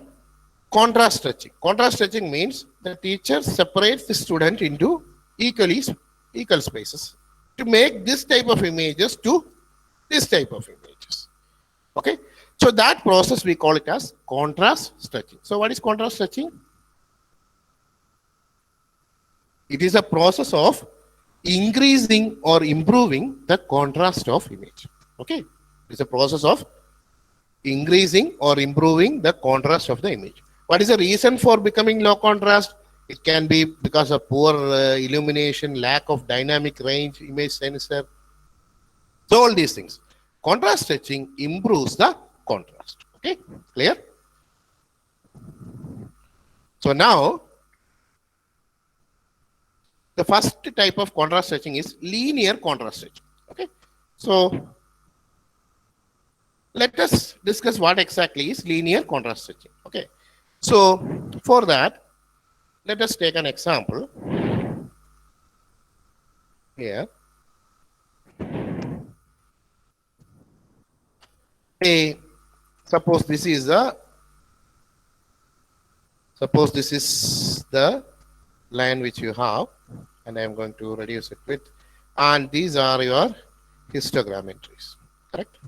contrast stretching. Contrast stretching means the teacher separates the student into equal spaces to make this type of images to this type of images. Okay, so that process we call it as contrast stretching. So what is contrast stretching? It is a process of increasing or improving the contrast of image. Okay, it's a process of increasing or improving the contrast of the image. What is the reason for becoming low contrast? It can be because of poor illumination, lack of dynamic range, image sensor. So all these things. Contrast stretching improves the contrast. Okay, clear? So now, the first type of contrast stretching is linear contrast stretching. Okay, so let us discuss what exactly is linear contrast stretching. Okay, so for that, let us take an example here. Hey, suppose this is the line which you have, and I am going to reduce it with, and these are your histogram entries, correct?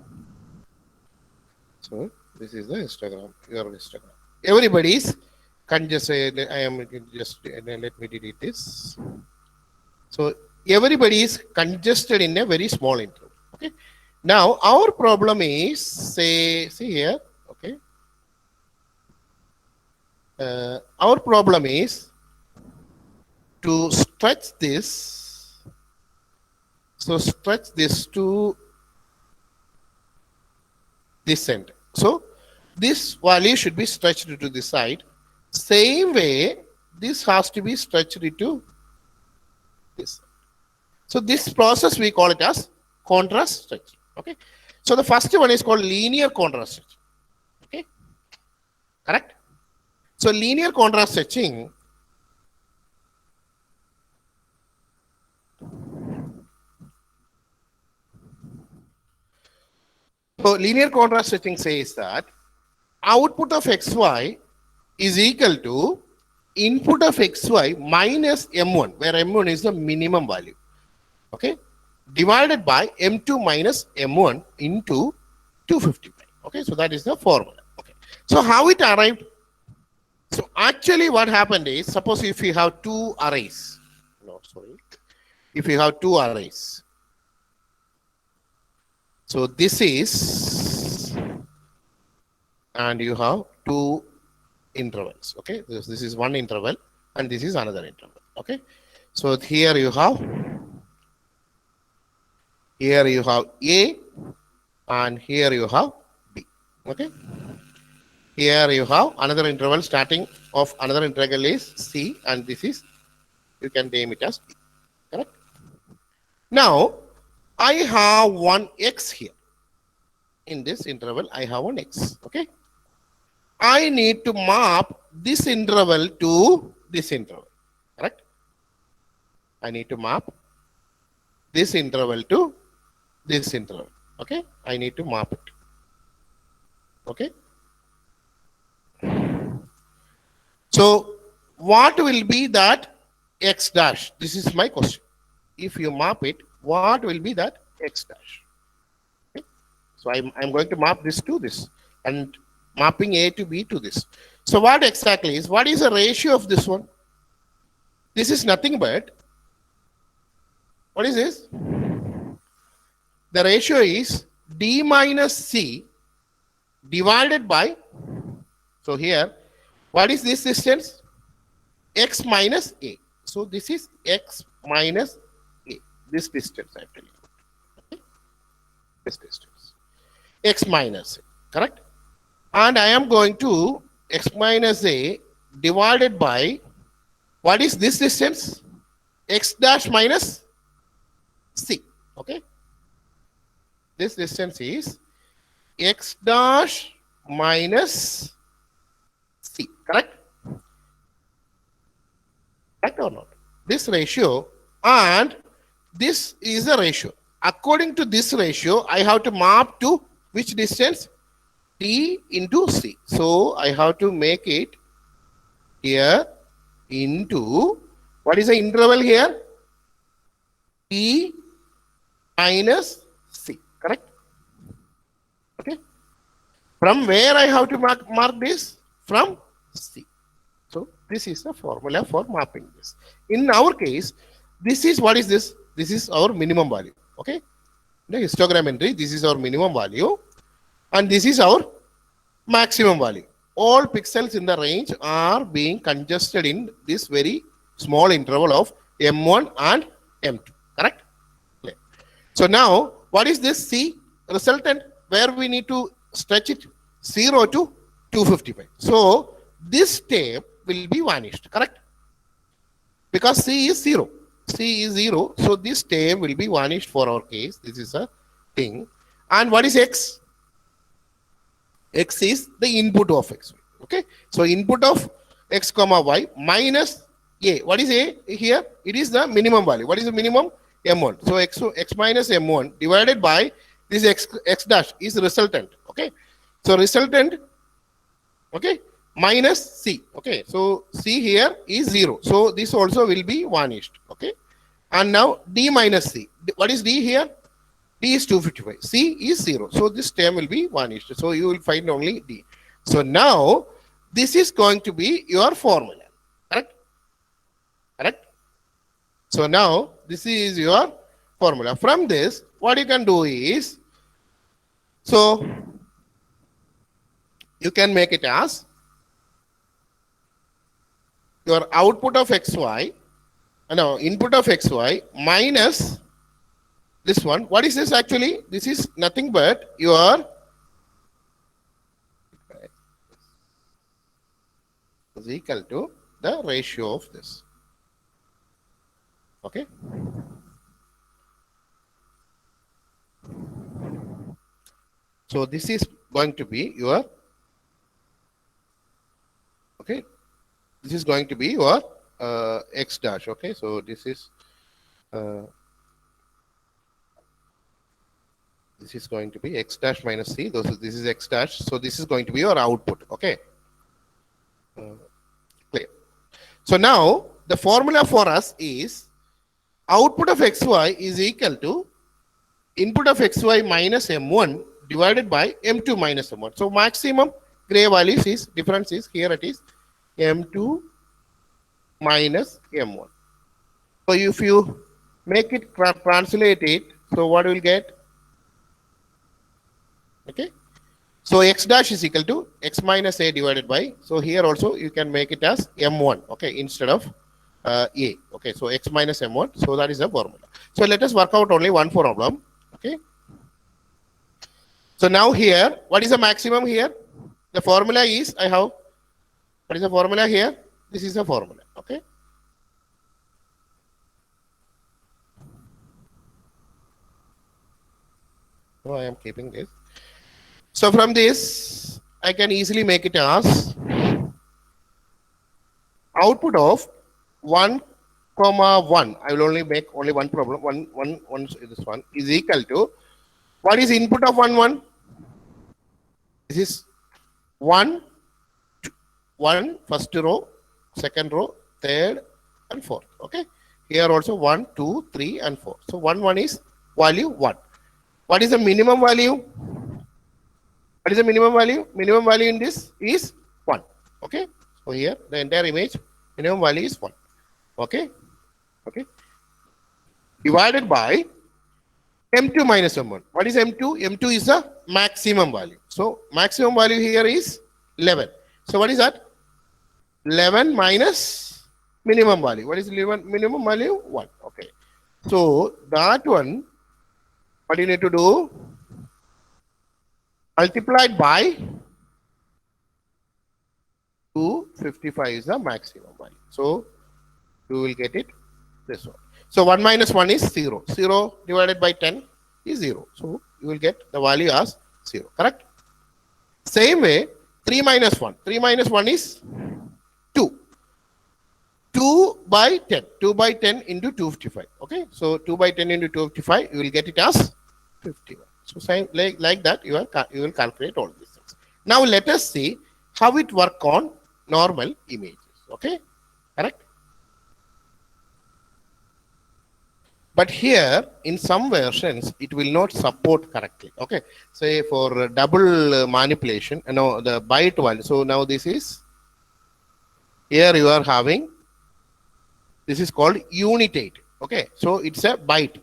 So this is the histogram, your histogram. Everybody is congested. I am just let me delete this. So everybody is congested in a very small interval. Okay. Now our problem is, see here. Okay. Our problem is to stretch this. So stretch this to this end. So this value should be stretched to the side. Same way, this has to be stretched to this. So this process we call it as contrast stretching. Okay. So the first one is called linear contrast stretching. Okay. Correct. So linear contrast stretching says that output of xy is equal to input of xy minus m1, where m1 is the minimum value, okay, divided by m2 minus m1 into 255. Okay, so that is the formula. Okay, so how it arrived? So actually what happened is, suppose if you have two arrays, if you have two arrays, so this is, and you have two intervals. Okay, this is one interval and this is another interval. Okay, so here you have A and here you have B. Okay, here you have another interval, starting of another integral is C, and this is, you can name it as D. Correct. Now I have one x here. In this interval, I have one x. Okay. I need to map this interval to this interval. Correct. I need to map this interval to this interval. Okay. I need to map it. Okay. So what will be that x dash? This is my question. If you map it, what will be that x dash? Okay. So I'm going to map this to this, and mapping A to B to this. So what exactly is, what is the ratio of this one? This is nothing but, what is this? The ratio is D minus C divided by, so here, what is this distance? X minus A. So this is X minus A. This distance I tell you. Okay. This distance. X minus A. Correct? And I am going to X minus A divided by, what is this distance? X dash minus C. Okay. This distance is X dash minus C. Correct? Correct or not? This ratio, and this is the ratio. According to this ratio, I have to map to which distance? T into C. So I have to make it here into, what is the interval here? T minus C. Correct? Okay. From where I have to mark this? From C. So this is the formula for mapping this. In our case, this is, what is this? This is our minimum value. Okay. The histogram entry, this is our minimum value, and this is our maximum value. all pixels in the range are being congested in this very small interval of M1 and M2, correct? Clear. So now, what is this C resultant where we need to stretch it 0 to 255? So this term will be vanished, correct? Because C is 0. C is 0. So this term will be vanished for our case. This is a thing. And what is X? X is the input of X. Okay. So input of X comma Y minus A. What is A here? It is the minimum value. What is the minimum? M1. So X minus M1 divided by this X dash is resultant. Okay. So resultant, okay, minus C. Okay. So C here is 0. So this also will be vanished. Okay. And now D minus C. What is D here? D is 255. C is 0. So this term will be vanished. So you will find only D. So now this is going to be your formula. Correct? Correct? So now this is your formula. From this, what you can do is, so you can make it as your output of XY, no, input of XY minus this one. What is this actually? This is nothing but your is equal to the ratio of this. Okay. So this is going to be your, okay, this is going to be your X dash. Okay. So this is going to be X dash minus C. This is X dash. So this is going to be your output. Okay. Clear. So now the formula for us is output of XY is equal to input of XY minus M1 divided by M2 minus M1. So maximum gray values is, difference is, here it is M2 minus M1. So if you make it translate it, so what will get? Okay. So X dash is equal to X minus A divided by, so here also you can make it as M1, okay, instead of A. Okay, so X minus M1, so that is the formula. So let us work out only one problem. Okay. So now here, what is the maximum here? The formula is, I have, what is the formula here? This is the formula. Okay. So I am keeping this. So from this, I can easily make it as output of 1, 1. I will only make only one problem. One this one is equal to, what is input of 1, 1? This is 1, 1, first row, second row, third, and fourth. Okay. Here also 1, 2, 3, and 4. So 1, 1 is value 1. What is the minimum value? What is the minimum value? Minimum value in this is 1. Okay. So here the entire image minimum value is 1. Okay. Okay. Divided by M2 minus M1. What is M2? M2 is the maximum value. So maximum value here is 11. So what is that? 11 minus minimum value. What is minimum value? 1. Okay. So that one, what you need to do? Multiplied by 255 is the maximum value. So you will get it this one. So 1 minus 1 is 0. 0 divided by 10 is 0. So you will get the value as 0. Correct? Same way, 3 minus 1. 3 minus 1 is 2. 2 by 10. 2 by 10 into 255. Okay. So 2 by 10 into 255, you will get it as 51. So same, like that, you will calculate all these things. Now let us see how it work on normal images. Okay. Correct? But here, in some versions, it will not support correctly. Okay. Say for double manipulation, the byte one. So now this is, here you are having, this is called unitate. Okay. So it's a byte.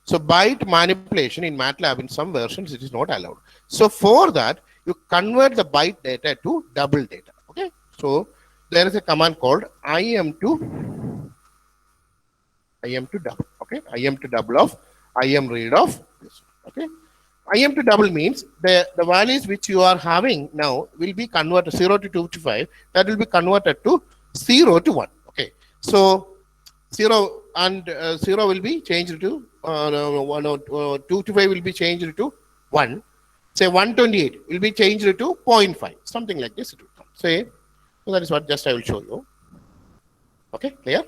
So byte manipulation in MATLAB, in some versions, it is not allowed. So for that, you convert the byte data to double data. Okay, so there is a command called im to double. Okay, im to double of im read of this. Okay, im to double means the values which you are having now will be converted 0 to 255. That will be converted to 0 to 1. Okay, so 0 and 0 will be changed to 255 will be changed to 1. Say 128 will be changed to 0.5. Something like this it will come. Say, so that is what just I will show you. Okay, clear?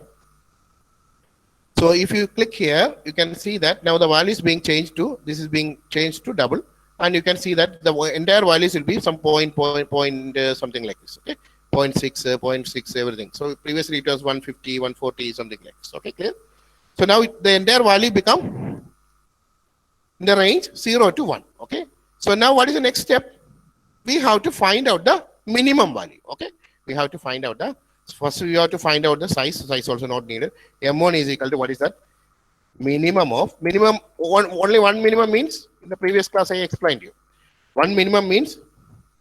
So if you click here, you can see that now the value is being changed to, this is being changed to double. And you can see that the entire values will be some point, something like this. Okay, 0.6, 0.6, everything. So previously it was 150, 140, something like this. Okay, clear? So now the entire value become in the range 0 to 1. Okay. So now what is the next step? We have to find out the minimum value. Okay. We have to find out the, first we have to find out the size. Size also not needed. M1 is equal to what is that? Minimum of, only one minimum means, in the previous class I explained you. One minimum means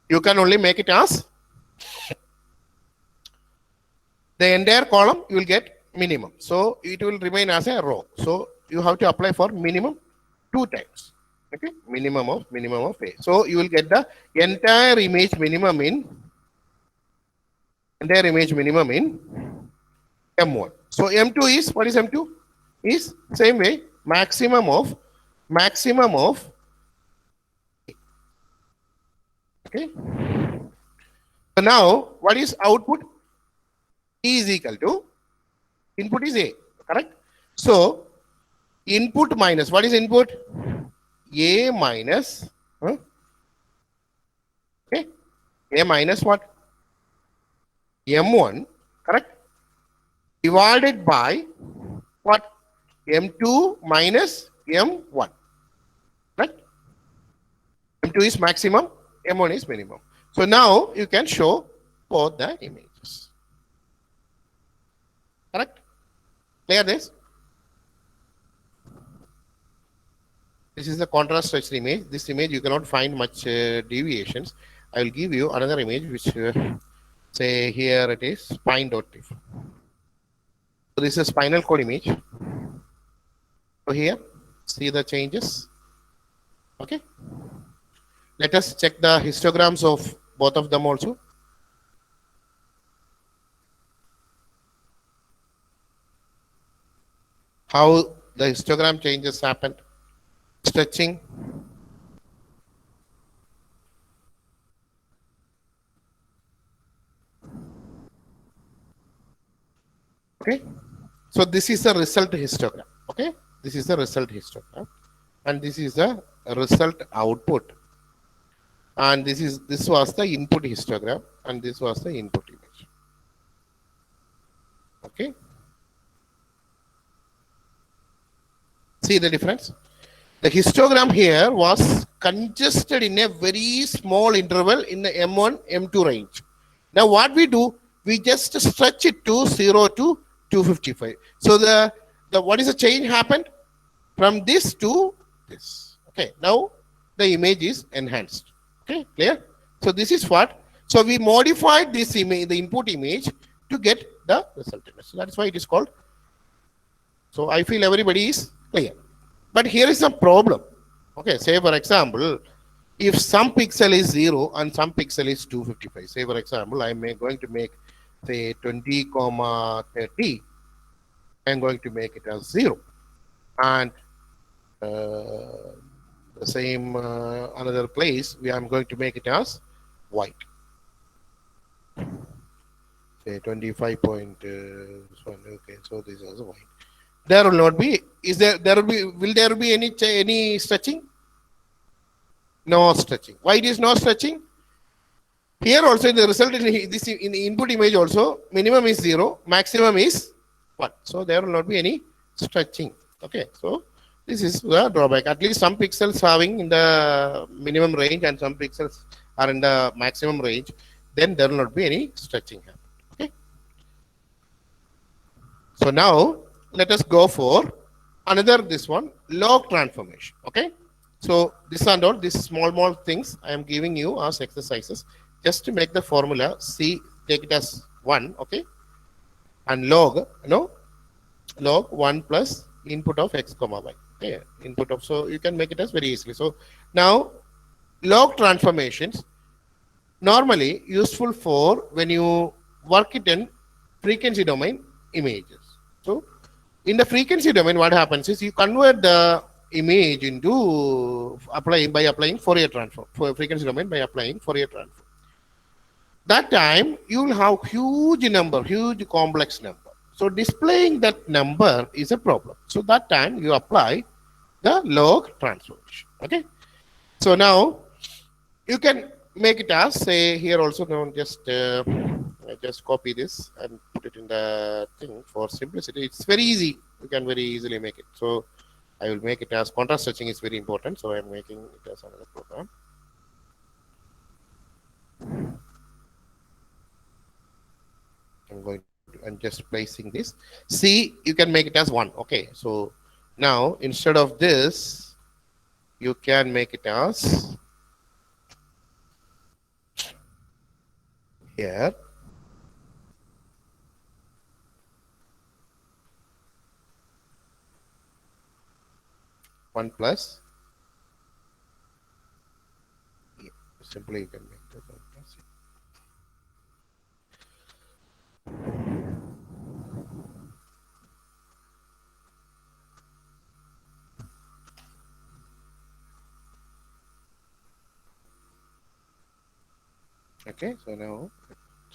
you can only make it as the entire column you will get minimum. So it will remain as a row. So you have to apply for minimum 2 times. Okay, minimum of A. So you will get the entire image minimum in M1. So M2 is, what is M2? Is same way maximum of okay. So now what is output? E is equal to input is A, correct? So input minus, what is input? A minus, okay, A minus what? M1, correct? Divided by what? M2 minus M1, right? M2 is maximum, M1 is minimum. So now you can show both the images, correct? Clear this? This is the contrast stretched image. This image you cannot find much deviations. I will give you another image which say here it is spine.tif. So this is a spinal cord image. So here, see the changes. Okay. Let us check the histograms of both of them also. How the histogram changes happened. Stretching. Okay. So this is the result histogram. Okay. This is the result histogram. And this is the result output. And this was the input histogram. And this was the input image. Okay. See the difference? The histogram here was congested in a very small interval in the M1, M2 range. Now what we do, we just stretch it to 0 to 255. So the what is the change happened? From this to this. Okay, now the image is enhanced. Okay, clear? So this is what? So we modified this image, the input image, to get the result image. So that is why it is called. So I feel everybody is clear. But here is a problem. Okay, say for example, if some pixel is 0 and some pixel is 255. Say for example, I am going to make say 20, 30. I am going to make it as 0. And the same another place, I am going to make it as white. Say 25.1. Okay, so this is white. There will not be. Will there be any stretching? No stretching. Why it is not stretching? Here also in the result in the input image also minimum is 0, maximum is 1. So there will not be any stretching. Okay. So this is the drawback. At least some pixels having in the minimum range and some pixels are in the maximum range. Then there will not be any stretching happen. Okay. So now let us go for another this one log transformation. Okay. So this and all, these small things I am giving you as exercises just to make the formula C, take it as 1, okay? And log, log 1 plus input of x comma y. Okay, input of, so you can make it as very easily. So now log transformations normally useful for when you work it in frequency domain images. So in the frequency domain, what happens is you convert the image into by applying Fourier transform for frequency domain by applying Fourier transform. That time you will have huge complex number. So displaying that number is a problem. So that time you apply the log transformation. Okay. So now you can make it as, say here also, now just copy this and put it in the thing for simplicity. It's very easy. You can very easily make it. So I will make it as contrast stretching is very important. So I'm making it as another program. I'm just placing this. See, you can make it as 1. Okay. So now instead of this, you can make it as here. One plus. Yeah, simply you can make that 1 plus. Okay, so now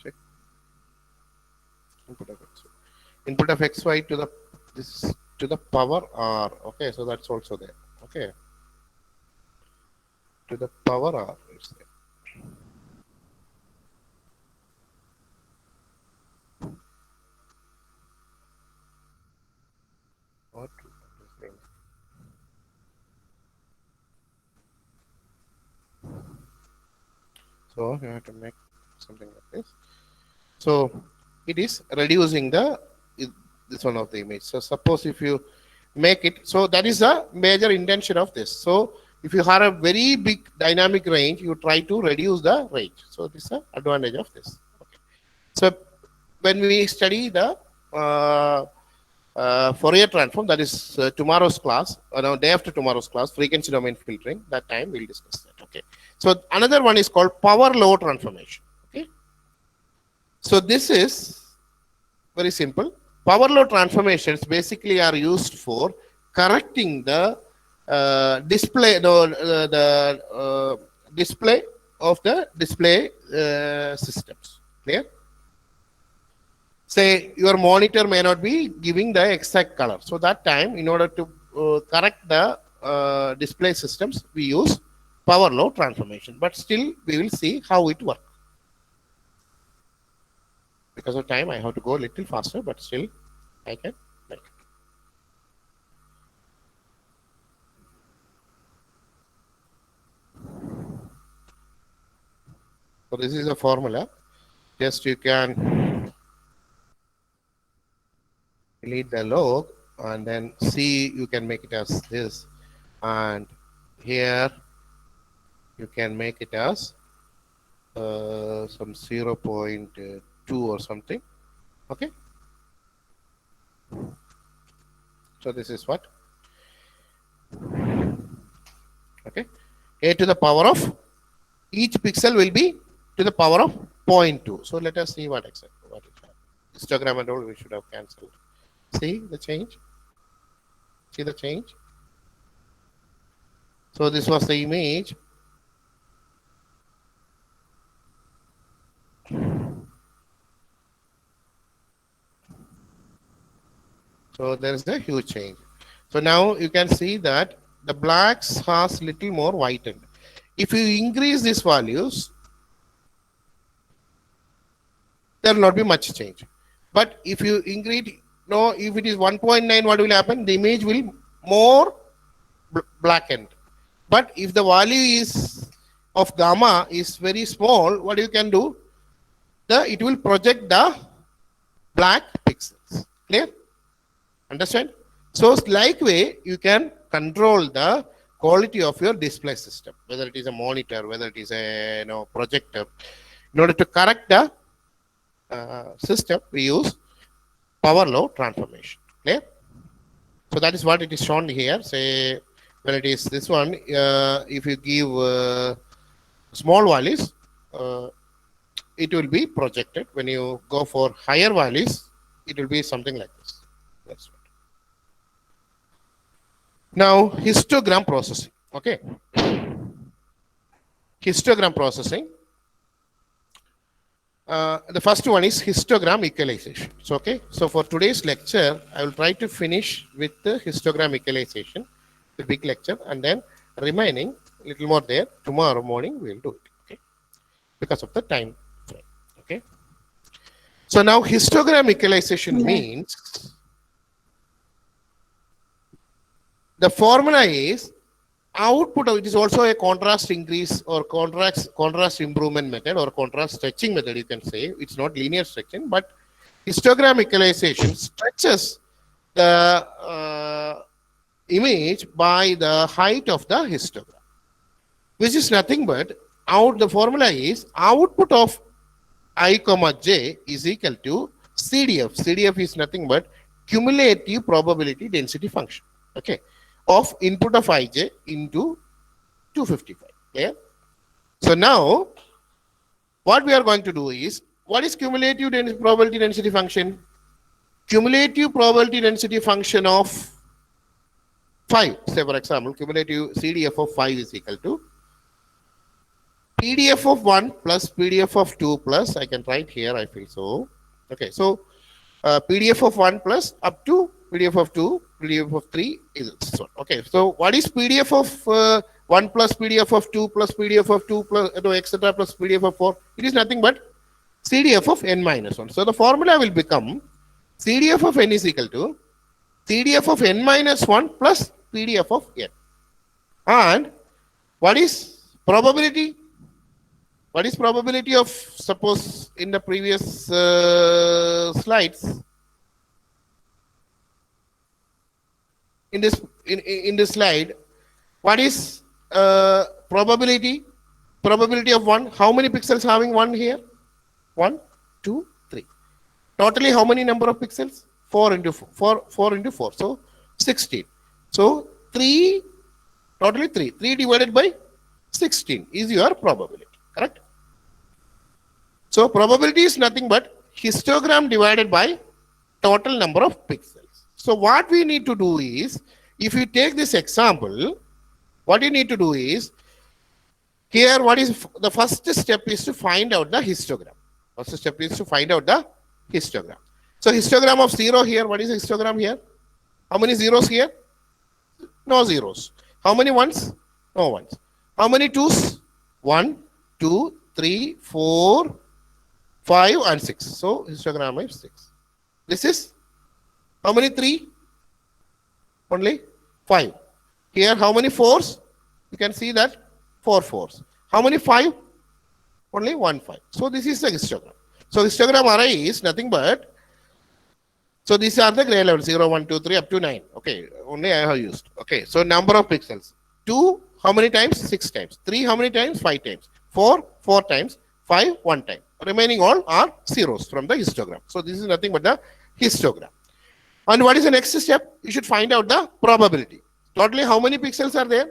check input of xy. Input of xy to the this to the power r. Okay, so that's also there. Okay, to the power r is there. What? So you have to make something like this. So it is reducing this one of the image. So suppose if you make it, so that is a major intention of this. So if you have a very big dynamic range, you try to reduce the range. So this is the advantage of this. Okay. So when we study the Fourier transform, that is tomorrow's class, or day after tomorrow's class, frequency domain filtering, that time we'll discuss that. Okay. So another one is called power law transformation. Okay. So this is very simple. Power law transformations basically are used for correcting the display, display of the display systems. Clear? Say your monitor may not be giving the exact color. So that time, in order to correct the display systems, we use power law transformation. But still, we will see how it works. Because of time, I have to go a little faster, but still, I can make it. So this is a formula. Just you can delete the log and then see, you can make it as this, and here you can make it as some 0.2 or something. Okay, so this is what, okay, a to the power of each pixel will be to the power of 0.2. So let us see what exactly what it has. Histogram and all we should have cancelled. See the change? See the change? So this was the image. So there is a huge change. So now you can see that the blacks has little more whitened. If you increase these values, there will not be much change. But if you increase, no, if it is 1.9, what will happen? The image will more blackened. But if the value is of gamma is very small, what you can do? It will project the black pixels. Clear? Understand? So like way you can control the quality of your display system, whether it is a monitor, whether it is a projector. In order to correct the system, we use power law transformation. Clear? So that is what it is shown here. Say when it is this one, if you give small values, it will be projected. When you go for higher values, it will be something like this. That's what. Now histogram processing. Okay, histogram processing. The first one is histogram equalization. So okay, so for today's lecture, I will try to finish with the histogram equalization, the big lecture, and then remaining a little more there. Tomorrow morning we will do it. Okay, because of the time frame. Okay. So now histogram equalization means the formula is output of it is also a contrast increase or contrast improvement method or contrast stretching method, you can say. It's not linear stretching, but histogram equalization stretches the image by the height of the histogram, which is nothing but the formula is output of I comma j is equal to CDF. CDF is nothing but cumulative probability density function. Okay, of input of ij into 255. Clear? So now what we are going to do is, what is cumulative probability density function? Cumulative probability density function of 5. Say for example, cumulative CDF of 5 is equal to PDF of 1 plus PDF of 2 plus, I can write here, I feel so. Okay, so PDF of 1 plus up to PDF of 2, PDF of 3 is this one. Okay, so what is PDF of 1 plus PDF of 2 plus PDF of 2 plus etc. plus PDF of 4? It is nothing but CDF of n minus 1. So the formula will become CDF of n is equal to CDF of n minus 1 plus PDF of n. And what is probability? What is probability of, suppose in the previous slides, in this slide, what is probability? Probability of 1. How many pixels having 1 here? 1, 2, 3. Totally how many number of pixels? 4 into 4. 4 into 4. So 16. So 3, totally 3. 3 divided by 16 is your probability. Correct? So probability is nothing but histogram divided by total number of pixels. So what we need to do is, if you take this example, what you need to do is, here what is the first step is to find out the histogram. First step is to find out the histogram. So histogram of 0 here, what is the histogram here? How many zeros here? No zeros. How many ones? No ones. How many twos? 1, 2, 3, 4, 5 and 6. So histogram is 6. This is how many 3? Only 5. Here how many 4s? You can see that 4 4s. How many 5? Only 1 5. So this is the histogram. So histogram array is nothing but, so these are the gray level 0, 1, 2, 3 up to 9. Okay, only I have used. Okay, so number of pixels. 2 how many times? 6 times. 3 how many times? 5 times. 4 4 times. 5 1 time. Remaining all are zeros from the histogram. So this is nothing but the histogram. And what is the next step? You should find out the probability. Totally how many pixels are there?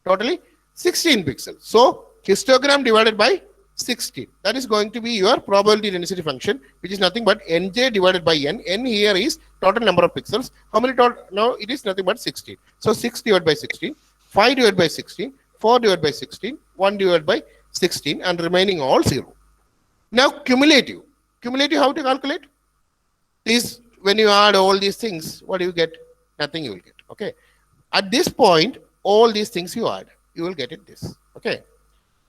Totally 16 pixels. So histogram divided by 16. That is going to be your probability density function, which is nothing but nj divided by n. N here is total number of pixels. How many total? No, it is nothing but 16. So 6 divided by 16, 5 divided by 16, 4 divided by 16, 1 divided by 16, and remaining all 0. Now cumulative. Cumulative, how to calculate? Is when you add all these things, what do you get? Nothing you will get. Okay. At this point, all these things you add, you will get it this. Okay.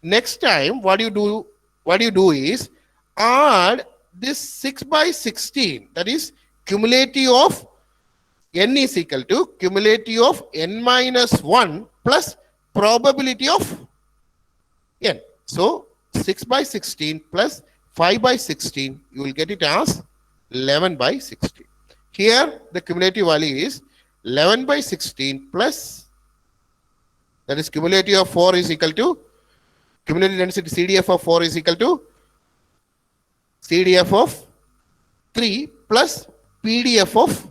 Next time, what you do is add this 6 by 16. That is cumulative of n is equal to cumulative of n minus 1 plus probability of n. So 6 by 16 plus 5 by 16, you will get it as 11 by 16. Here, the cumulative value is 11 by 16 plus That is cumulative of 4 is equal to cumulative density CDF of 4 is equal to CDF of 3 plus PDF of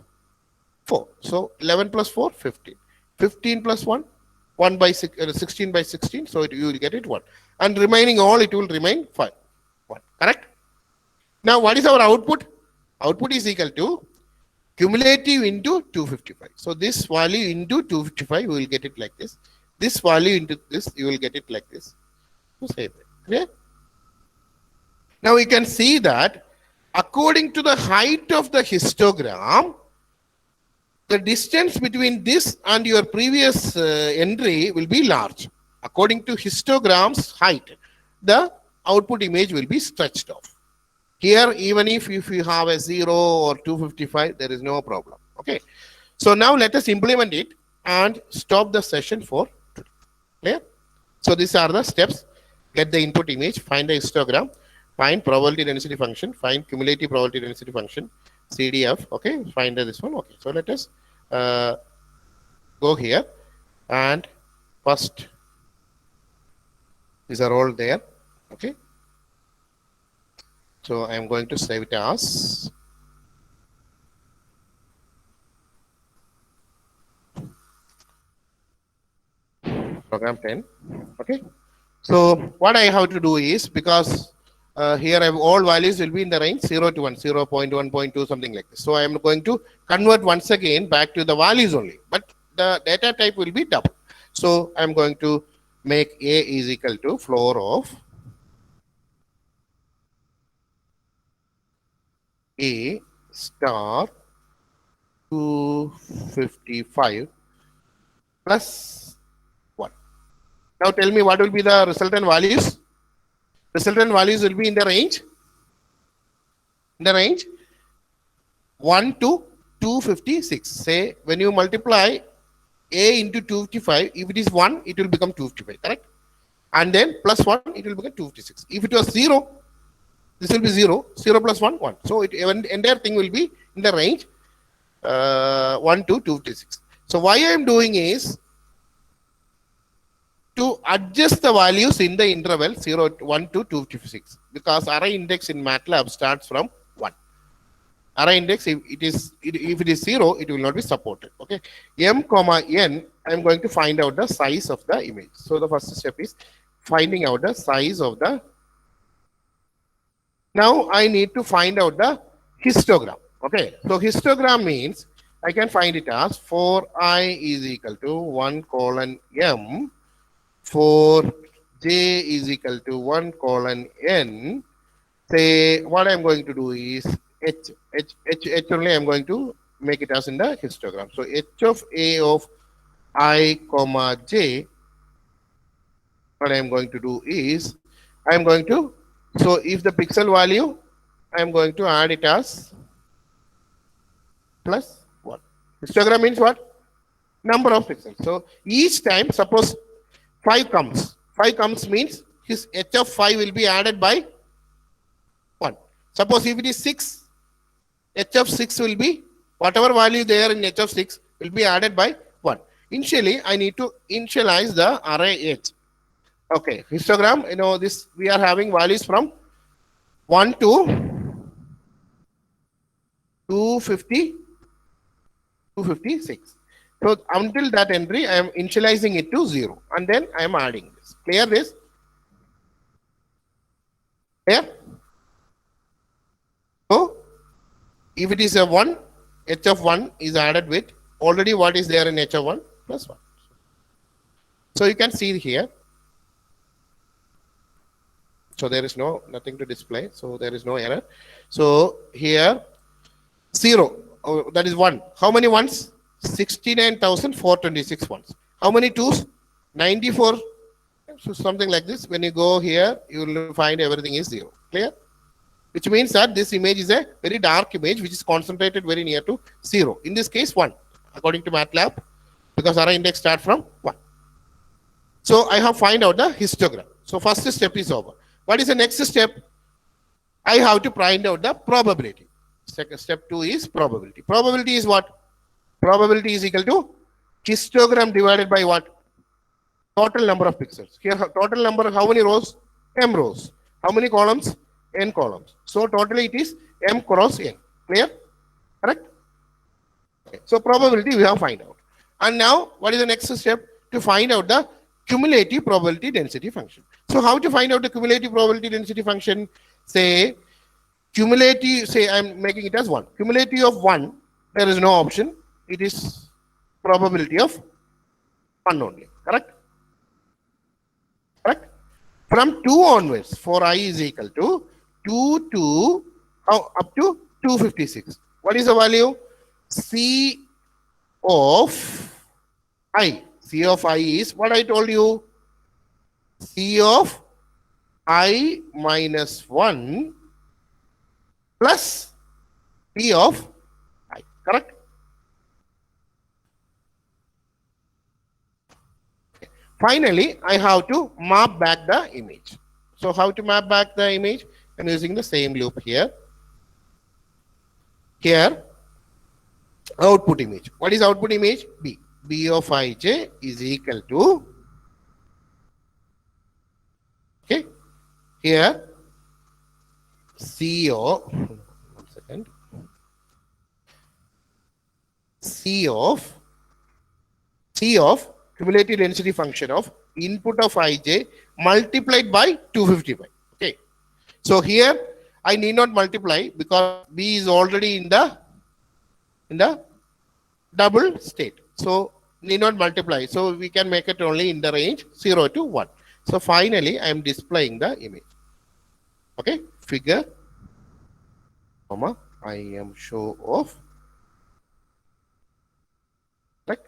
4. So 11 plus 4, 15. 15 plus 1, 1 by 16 by 16. So you will get it 1. And remaining all, it will remain 5. 1. Correct? Now, what is our output? Output is equal to cumulative into 255. So this value into 255, we will get it like this. This value into this, you will get it like this. So same way. Clear? Now we can see that according to the height of the histogram, the distance between this and your previous entry will be large. According to histogram's height, the output image will be stretched off. Here, even if you have a 0 or 255, there is no problem. Okay. So now let us implement it and stop the session for today. Clear? So these are the steps. Get the input image, find the histogram, find probability density function, find cumulative probability density function, CDF. Okay. Find this one. Okay. So let us go here and first, these are all there. Okay. So I am going to save it as program 10. Okay. So what I have to do is, because here I have all values will be in the range 0 to 1, 0, 0.1, 0.2, something like this. So I am going to convert once again back to the values only, but the data type will be double. So I am going to make A is equal to floor of A star 255 plus 1. Now tell me what will be the resultant values? Resultant values will be in the range 1 to 256. Say when you multiply A into 255, if it is 1, it will become 255, correct? And then plus 1, it will become 256. If it was 0, this will be 0, 0 plus 1, 1. So it entire thing will be in the range 1 to 256. So why I am doing is to adjust the values in the interval 0, 1 to 256, because array index in MATLAB starts from 1. Array index, if it is 0, it will not be supported. Okay. M comma n, I am going to find out the size of the image. So the first step is finding out the size of the. Now I need to find out the histogram. Okay. So histogram means I can find it as 4i is equal to 1 colon m, 4j is equal to 1 colon n. Say what I am going to do is h only I am going to make it as in the histogram. So h of a of I comma j, what I am going to do is I am going to, so if the pixel value, I am going to add it as plus 1. Histogram means what? Number of pixels. So each time, suppose 5 comes. 5 comes means his h of 5 will be added by 1. Suppose if it is 6, h of 6 will be, whatever value there in h of 6 will be added by 1. Initially, I need to initialize the array h. Okay, histogram, you know, this we are having values from 1 to 256. So until that entry, I am initializing it to 0, and then I am adding this. Clear this? Clear? So if it is a 1, h of 1 is added with already what is there in h of 1 plus 1. So you can see here. So there is nothing to display. So there is no error. So here 0, that is 1. How many ones? 69,426 ones. How many twos? 94. So something like this. When you go here, you will find everything is 0. Clear? Which means that this image is a very dark image which is concentrated very near to 0. In this case, 1, according to MATLAB, because array index start from 1. So I have find out the histogram. So first step is over. What is the next step? I have to find out the probability. Step 2 is probability. Probability is what? Probability is equal to histogram divided by what? total number of pixels. Here, total number, how many rows? M rows. How many columns? N columns. So totally it is M cross N. Clear? Correct? Okay. So probability we have find out. And now, what is the next step? To find out the cumulative probability density function. So how to find out the cumulative probability density function? Say, cumulative, say I'm making it as 1. Cumulative of 1, there is no option. It is probability of 1 only. Correct? Correct? From 2 onwards, for I is equal to 2 to up to 256. What is the value? C of I. C of I is what I told you. C of I minus 1 plus P of I. Correct? Finally, I have to map back the image. So how to map back the image? I'm using the same loop here. Here, output image. What is output image? B. B of ij is equal to, okay, here, C of, 1 second, C of cumulative density function of input of ij multiplied by 255. Okay. So here I need not multiply because B is already in the double state. So need not multiply. So we can make it only in the range 0 to 1. So finally I am displaying the image. Okay. Figure, comma, I am show of, right?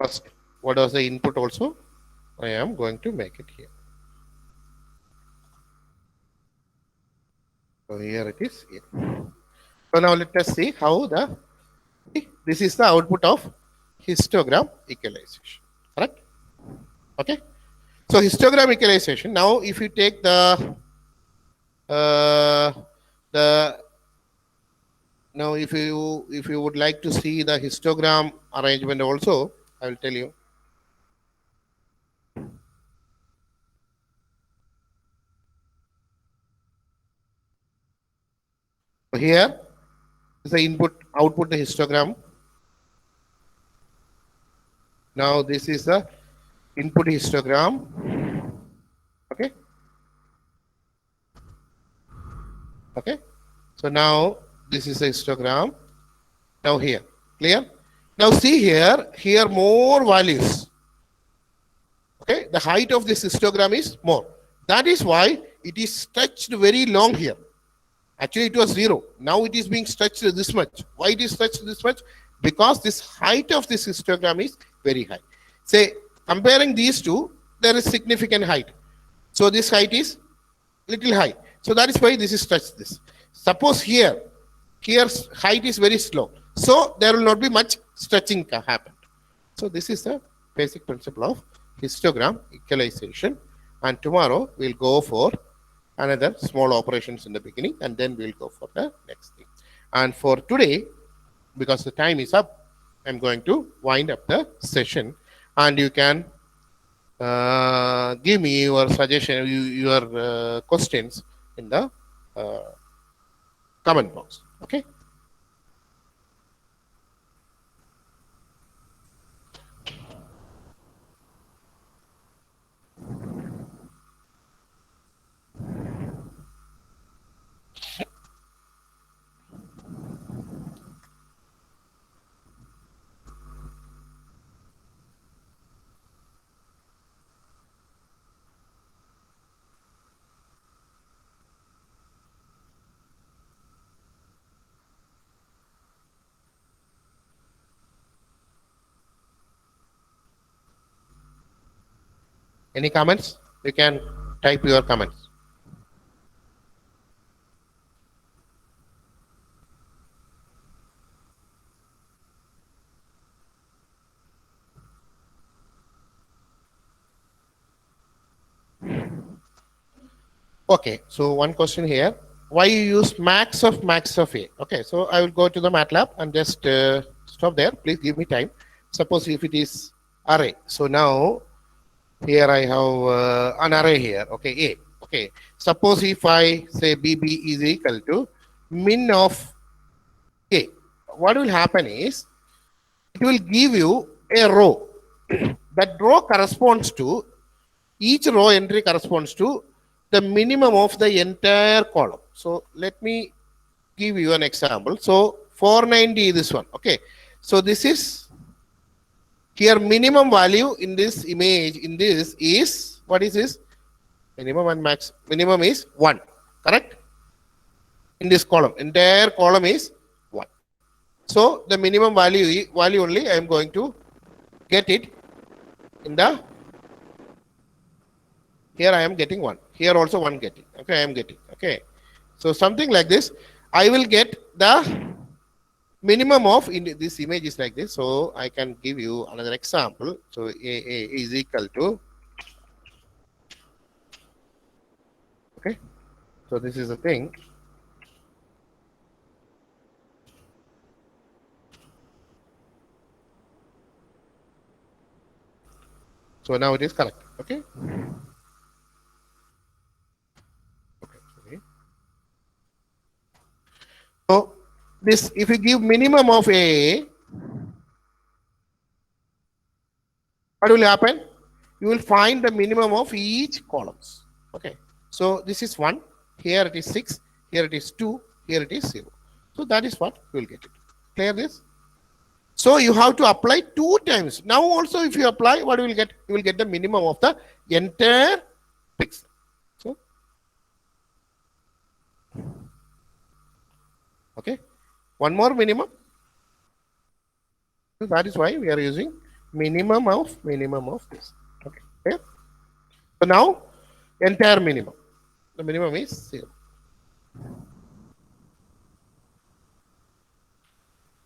First, what was the input also? I am going to make it here. So here it is. Here. So now let us see how this is the output of histogram equalization. Correct? Okay. So histogram equalization. Now, if you take now if you would like to see the histogram arrangement also, I will tell you. So here is the output the histogram. Now this is the input histogram. Okay. Okay. So now this is the histogram. Now here, clear? Now see here more values. Okay, the height of this histogram is more. That is why it is stretched very long here. Actually, it was 0. Now it is being stretched this much. Why it is stretched this much? Because this height of this histogram is very high. Say, comparing these two, there is significant height. So this height is little high. So that is why this is stretched this. Suppose here's height is very slow. So there will not be much stretching happen. So this is the basic principle of histogram equalization. And tomorrow we'll go for another small operations in the beginning, and then we'll go for the next thing. And for today, because the time is up, I'm going to wind up the session, and you can give me your suggestion, your questions in the comment box. Okay. Any comments? You can type your comments. Okay, so one question here. Why you use max of A? Okay, so I will go to the MATLAB and just Stop there. Please give me time. Suppose if it is array. So now here I have an array here. Okay, A. Okay. Suppose if I say BB is equal to min of A. What will happen is it will give you a row. That row corresponds to, each row entry corresponds to the minimum of the entire column. So let me give you an example. So 490 is this one. Okay. So this is here minimum value in this image, in this is, what is this? Minimum and max. Minimum is 1. Correct? In this column. Entire column is 1. So the minimum value only I am going to get it in the, here I am getting 1. Here also 1 getting. Okay, I am getting. Okay. So something like this. I will get the minimum of, in this image is like this. So I can give you another example. So A is equal to, okay. So this is the thing. So now it is correct. Okay. Okay. So this, if you give minimum of A, what will happen? You will find the minimum of each columns. Okay. So this is 1. Here it is 6. Here it is 2. Here it is 0. So that is what you will get it. Clear this? So you have to apply 2 times. Now also if you apply, what you will get? You will get the minimum of the entire pixel. So, okay. One more minimum. So that is why we are using minimum of this. Okay. Okay. So now entire minimum. The minimum is 0.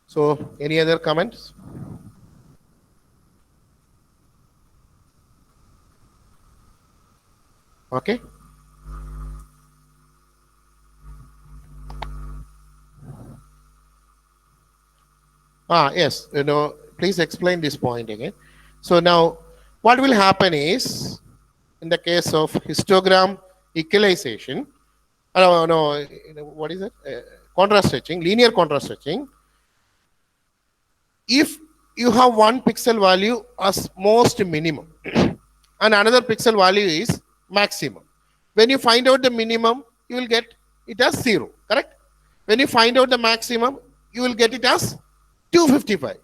So any other comments? Okay. Yes, please explain this point again. So now what will happen is, in the case of histogram equalization, what is it? Contrast stretching, linear contrast stretching. If you have one pixel value as most minimum and another pixel value is maximum, when you find out the minimum, you will get it as 0, correct? When you find out the maximum, you will get it as 255.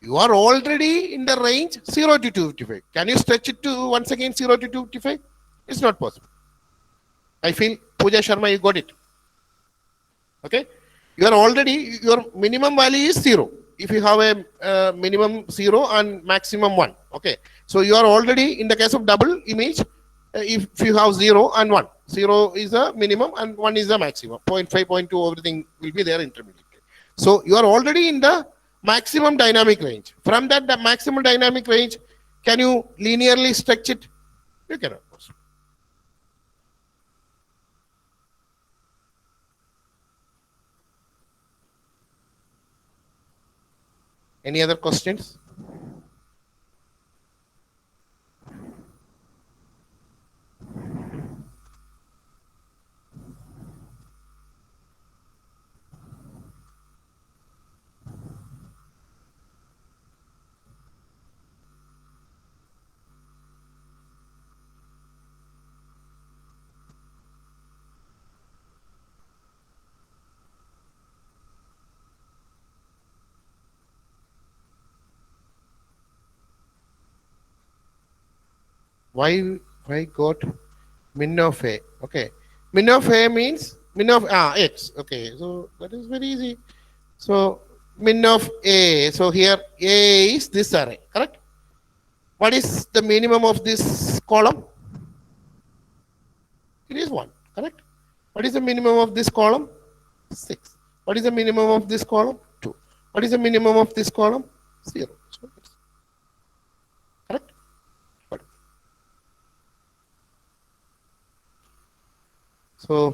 You are already in the range 0 to 255. Can you stretch it to once again 0 to 255? It's not possible. I feel, Pooja Sharma, you got it. Okay? You are already, your minimum value is 0. If you have a minimum 0 and maximum 1. Okay. So you are already, in the case of double image, if you have 0 and 1. 0 is a minimum and 1 is a maximum. 0.5, 0.2, everything will be there intermediate. So you are already in the maximum dynamic range. From that the maximum dynamic range, can you linearly stretch it? You cannot. Any other questions? Why got min of A? Okay, min of A means min of X. Okay, so that is very easy. So min of A. So here A is this array, correct? What is the minimum of this column? It is 1, correct? What is the minimum of this column? 6. What is the minimum of this column? 2. What is the minimum of this column? 0. So correct? So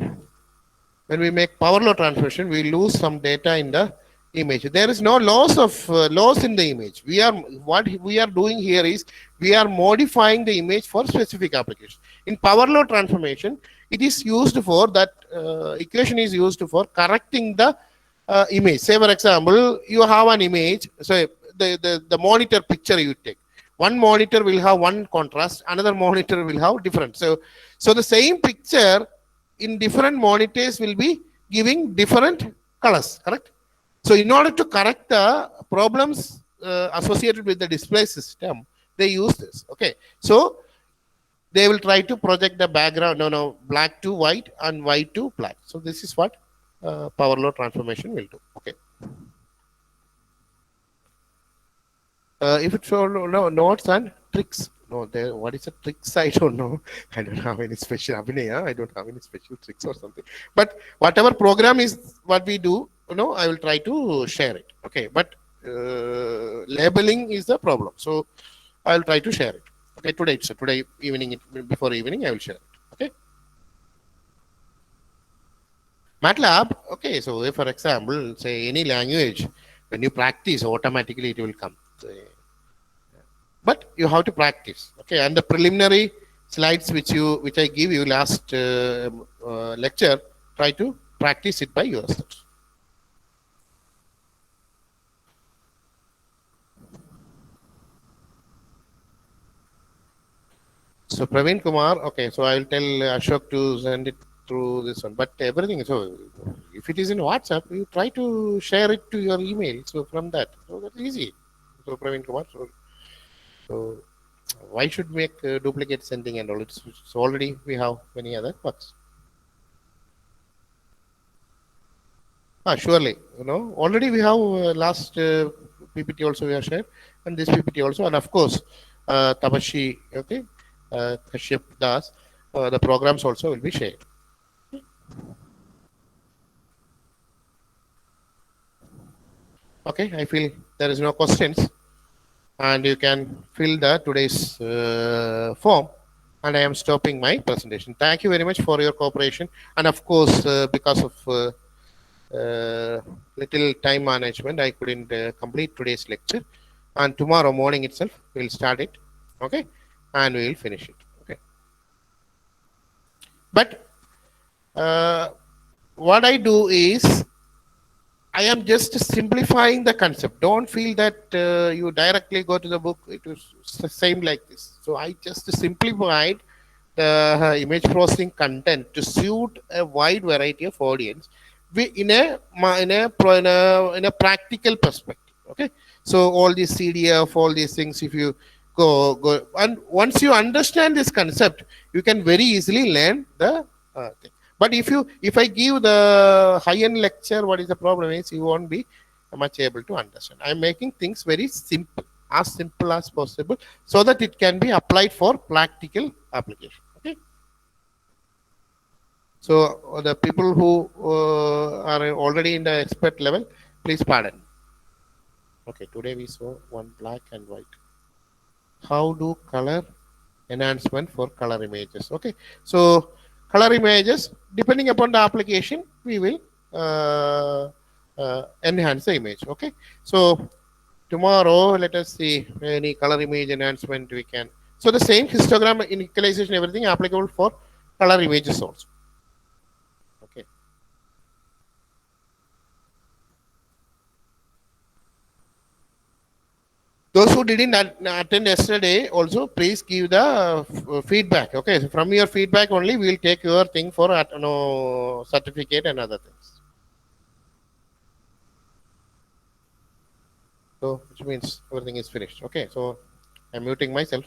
when we make power law transformation, we lose some data in the image. There is no loss in the image. What we are doing here is we are modifying the image for specific application. In power law transformation, it is used for that equation is used for correcting the image. Say for example, you have an image. So the monitor picture you take. One monitor will have one contrast, another monitor will have different. So the same picture in different monitors will be giving different colors, correct? So in order to correct the problems associated with the display system, they use this. Okay. So they will try to project the background, black to white and white to black. So this is what power law transformation will do. Okay. If it's notes and tricks, what is a tricks? I don't know. I don't have any special abhinaya. I don't have any special tricks or something. But whatever program is what we do, I will try to share it. Okay, but labeling is the problem. So I will try to share it. Okay, today evening, before evening, I will share it. Okay. MATLAB. Okay, so if, for example, say any language, when you practice, automatically it will come. But you have to practice. Okay, and the preliminary slides which I give you last lecture, try to practice it by yourself. So Praveen Kumar, okay, so I will tell Ashok to send it through this one. But everything, so if it is in WhatsApp, you try to share it to your email. So from that, so that's easy. So Praveen Kumar, so why should make duplicate sending and all? It's already we have many other works. Surely, already we have last PPT also we have shared, and this PPT also, and of course, Tabashi, okay, Kashyap Das, the programs also will be shared. Okay, I feel there is no questions. And you can fill the today's form, and I am stopping my presentation. Thank you very much for your cooperation, and of course because of little time management, I couldn't complete today's lecture, and tomorrow morning itself we'll start it, okay, and we will finish it. Okay, but what I do is I am just simplifying the concept. Don't feel that you directly go to the book. It was the same like this. So I just simplified the image processing content to suit a wide variety of audience in a practical perspective. Okay. So all these CDF, all these things, if you go and once you understand this concept, you can very easily learn the thing. But if I give the high-end lecture, what is the problem is you won't be much able to understand. I'm making things very simple as possible, so that it can be applied for practical application. Okay. So the people who are already in the expert level, please pardon. Okay. Today we saw one black and white. How do color enhancement for color images? Okay. So color images, depending upon the application, we will enhance the image. Okay. So tomorrow, let us see any color image enhancement we can. So the same histogram, equalization, everything applicable for color images also. Okay. Those who didn't attend yesterday also, please give the feedback. Okay, so from your feedback only we will take your thing for certificate and other things. So which means everything is finished. Okay, so I'm muting myself.